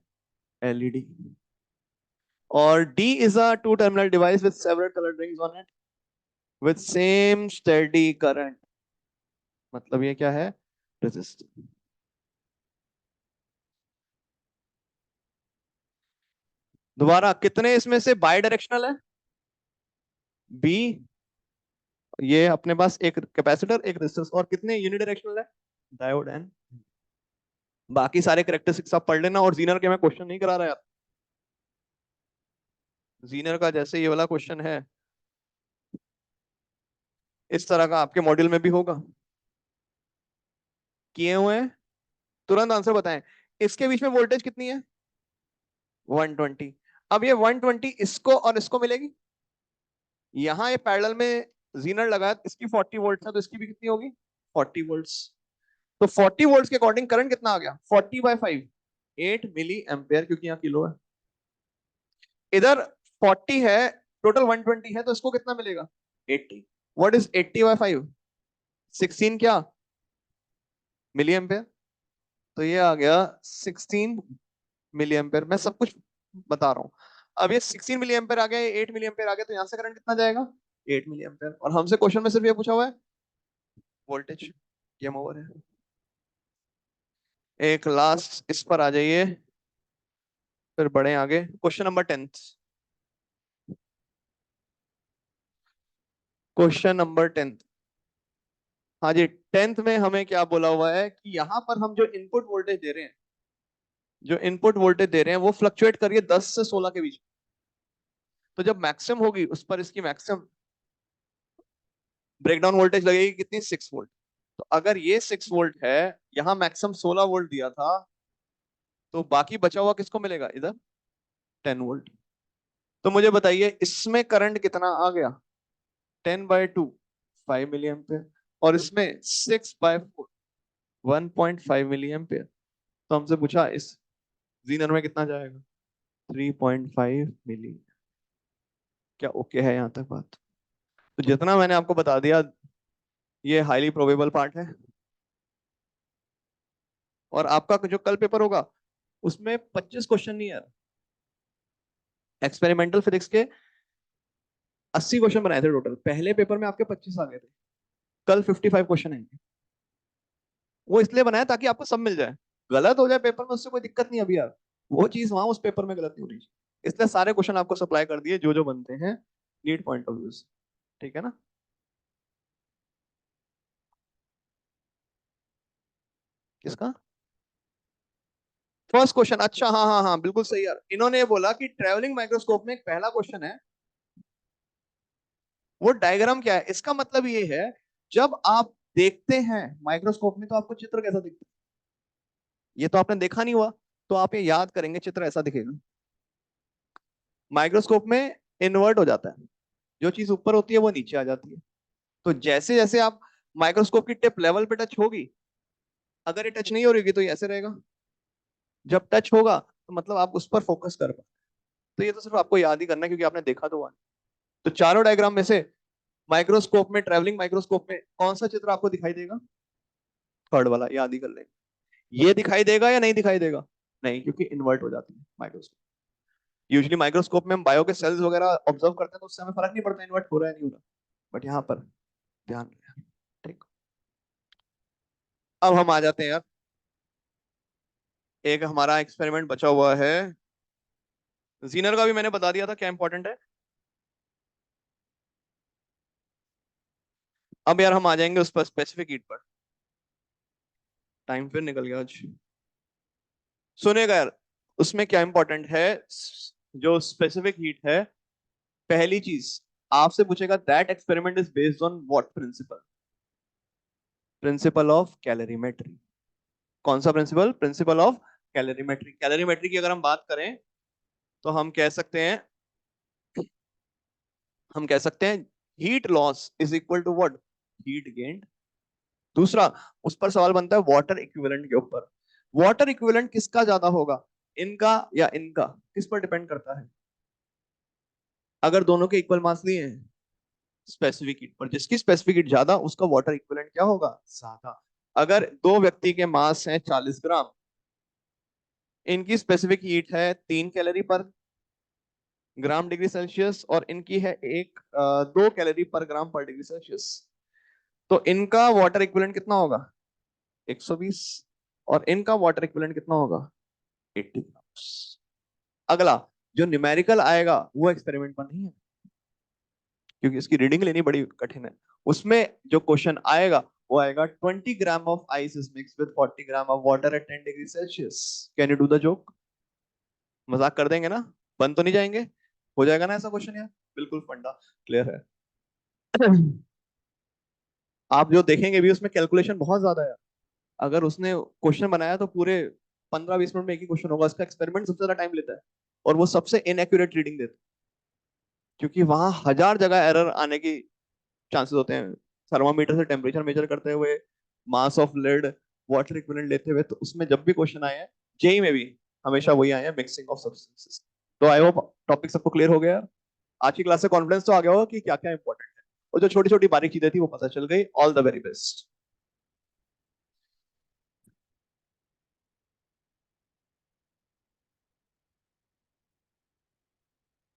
LED। और D is a two terminal device with several colored rings on it with same steady current। मतलब ये क्या है? रेजिस्टर। दोबारा, कितने इसमें से बाई डायरेक्शनल है? बी, ये अपने पास एक कैपेसिटर एक रेजिस्टर, और कितने यूनिडायरेक्शनल है? Diode and. बाकी सारे कैरेक्टरिस्टिक्स आप पढ़ लेना, और जीनर के मैं क्वेश्चन नहीं करा रहा यार। जीनर का जैसे ये वाला क्वेश्चन है, इस तरह का आपके मॉड्यूल में भी होगा, किए हुए हैं। तुरंत आंसर बताएं। इसके बीच में वोल्टेज कितनी है? 120। अब ये 120 इसको और इसको मिलेगी। यहां ये पैरेलल में जीनर लगा है, इसकी 40 वोल्ट है, तो इसकी भी कितनी होगी? 40 वोल्ट्स। तो 40 वोल्ट्स के अकॉर्डिंग करंट कितना आ गया? 40/5, 8 मिली एम्पेयर, क्योंकि यहाँ किलो है। इधर 40 है, टोटल 120 है, तो इसको कितना मिलेगा? 80। What is 80/5? 16 क्या? Milliampere. तो ये आ गया 16 मिली एम्पेयर। मैं सब कुछ बता रहा हूँ। अब ये 16 मिली एम्पेयर आ गया, 8 मिली एम्पेयर आ गया, तो यहाँ से करंट कितना जाएगा? 8 मिली एम्पेयर। और हमसे क्वेश्चन में सिर्फ ये पूछा हुआ है वोल्टेज। गेम ओवर है। एक लास्ट इस पर आ जाइए, फिर बढ़े आगे। Question number 10। Question number 10। हाँ जी, 10th में हमें क्या बोला हुआ है कि यहाँ पर हम जो इनपुट वोल्टेज दे रहे हैं, जो इनपुट वोल्टेज दे रहे हैं वो फ्लक्चुएट करिए 10 से 16 के बीच। तो जब मैक्सिमम होगी उस पर इसकी मैक्सिमम ब्रेकडाउन वोल्टेज लगेगी कितनी? 6 वोल्ट। तो अगर ये 6 वोल्ट है, यहाँ मैक्सिमम 16 वोल्ट दिया था, तो बाकी बचा हुआ किसको मिलेगा? इधर 10 वोल्ट। तो मुझे बताइए इसमें करंट कितना आ गया? 10/2, 5 मिली एम्पेयर। और इसमें 6/4, 1.5 मिली एम्पेयर। तो हमसे पूछा इस जीनर में कितना जाएगा? 3.5 मिली। क्या ओके है यहाँ तक बात? तो जितना मैंने आपको बता दिया, ये हाईली प्रोबेबल पार्ट है। और आपका जो कल पेपर होगा उसमें 25 क्वेश्चन नहीं है। एक्सपेरिमेंटल फिजिक्स के 80 क्वेश्चन बनाए थे टोटल, पहले पेपर में आपके 25 आ गए थे। कल 55 क्वेश्चन आएंगे। वो इसलिए बनाया ताकि आपको सब मिल जाए। गलत हो जाए पेपर में उससे कोई दिक्कत नहीं अभी यार, वो चीज वहां उस पेपर में गलत नहीं होनी चाहिए, इसलिए सारे क्वेश्चन आपको सप्लाई कर दिए जो जो बनते हैं नीट पॉइंट ऑफ व्यू से। ठीक है ना? किसका? फर्स्ट क्वेश्चन, अच्छा हाँ हाँ हाँ बिल्कुल सही यार। इन्होंने ये बोला कि ट्रेवलिंग माइक्रोस्कोप में एक पहला क्वेश्चन है, वो डायग्राम क्या है। इसका मतलब ये है, जब आप देखते हैं माइक्रोस्कोप में तो आपको चित्र कैसा दिखता है, ये तो आपने देखा नहीं हुआ, तो आप ये याद करेंगे चित्र ऐसा दिखेगा। माइक्रोस्कोप में इन्वर्ट हो जाता है, जो चीज ऊपर होती है वो नीचे आ जाती है। तो जैसे जैसे आप माइक्रोस्कोप की टिप लेवल पे टच होगी, अगर ये टच नहीं हो रही होगी तो ये ऐसे रहेगा, जब टच होगा तो मतलब आप उस पर फोकस कर पाए। तो ये तो सिर्फ आपको याद ही करना है क्योंकि आपने देखा तो हुआ नहीं। तो चारों डायग्राम में से माइक्रोस्कोप में, ट्रैवलिंग माइक्रोस्कोप में कौन सा चित्र आपको दिखाई देगा? थर्ड वाला, याद ही कर लेंगे। ये दिखाई देगा या नहीं दिखाई देगा? नहीं, क्योंकि इन्वर्ट हो जाती है माइक्रोस्कोप। यूजुअली माइक्रोस्कोप में हम बायो के सेल्स वगैरह ऑब्जर्व करते हैं तो उससे हमें फर्क नहीं पड़ता इन्वर्ट हो रहा है नहीं हो रहा, बट यहाँ पर ध्यान रहे। ठीक, अब हम आ जाते हैं यार, एक हमारा एक्सपेरिमेंट बचा हुआ है। जीनर का भी मैंने बता दिया था क्या इंपॉर्टेंट है। अब यार हम आ जाएंगे उस पर, स्पेसिफिक हीट पर। टाइम फिर निकल गया आज। सुनेगा यार, उसमें क्या इंपॉर्टेंट है, जो स्पेसिफिक हीट है, पहली चीज आपसे पूछेगा that experiment is based on what principle? Principle of calorimetry. कौन सा principle? Principle of calorimetry. Calorimetry की अगर हम बात करें तो हम कह सकते हैं heat loss is equal to what? Heat gain. दूसरा, उस पर सवाल बनता है वाटर इक्विवेलेंट के ऊपर। वाटर इक्विवेलेंट किसका ज्यादा होगा, इनका या इनका? किस पर डिपेंड करता है? अगर दोनों के इक्वल मास लिए हैं, स्पेसिफिक हीट पर, जिसकी स्पेसिफिक हीट ज्यादा उसका वाटर इक्विवेलेंट क्या होगा? ज्यादा। अगर दो व्यक्ति के मास हैं 40 ग्राम, इनकी स्पेसिफिक हीट है 3 कैलोरी पर ग्राम डिग्री सेल्सियस, और इनकी है 2 कैलोरी पर ग्राम पर डिग्री सेल्सियस, तो इनका वाटर इक्विवेलेंट कितना होगा? 120। और इनका वाटर इक्विवेलेंट कितना होगा? 80 ग्राम। अगला जो न्यूमेरिकल आएगा वो एक्सपेरिमेंट पर नहीं है, क्योंकि इसकी रीडिंग लेनी बड़ी कठिन है। उसमें जो क्वेश्चन आएगा वो आएगा 20 gram of ice is mix with 40 gram of water at 10 degree Celsius, can you do the joke? मजाक कर देंगे ना, बन तो नहीं जाएंगे? हो जाएगा ना ऐसा क्वेश्चन यार? बिल्कुल फंडा क्लियर है। आप जो देखेंगे भी उसमें कैलकुलेशन बहुत ज्यादा है। अगर उसने क्वेश्चन बनाया तो पूरे 15-20 मिनट में एक ही क्वेश्चन होगा। उसका एक्सपेरिमेंट सबसे ज्यादा टाइम लेता है, और वो सबसे इनएक्यूरेट रीडिंग देता है, क्योंकि वहां हजार जगह एरर आने की चांसेस होते हैं। थर्मामीटर से टेम्परेचर मेजर करते हुए, mass of lead, water equivalent लेते हुए, तो उसमें जब भी क्वेश्चन आए हैं, जेई में भी हमेशा वही आए हैं, मिक्सिंग ऑफ सब्सटेंसेस। तो आई होप टॉपिक सबको क्लियर हो गया। आज की क्लास से कॉन्फिडेंस तो आ गया होगा कि क्या क्या इंपॉर्टेंट है, और जो छोटी छोटी बारीक चीजें थी वो पता चल गई। All the very best.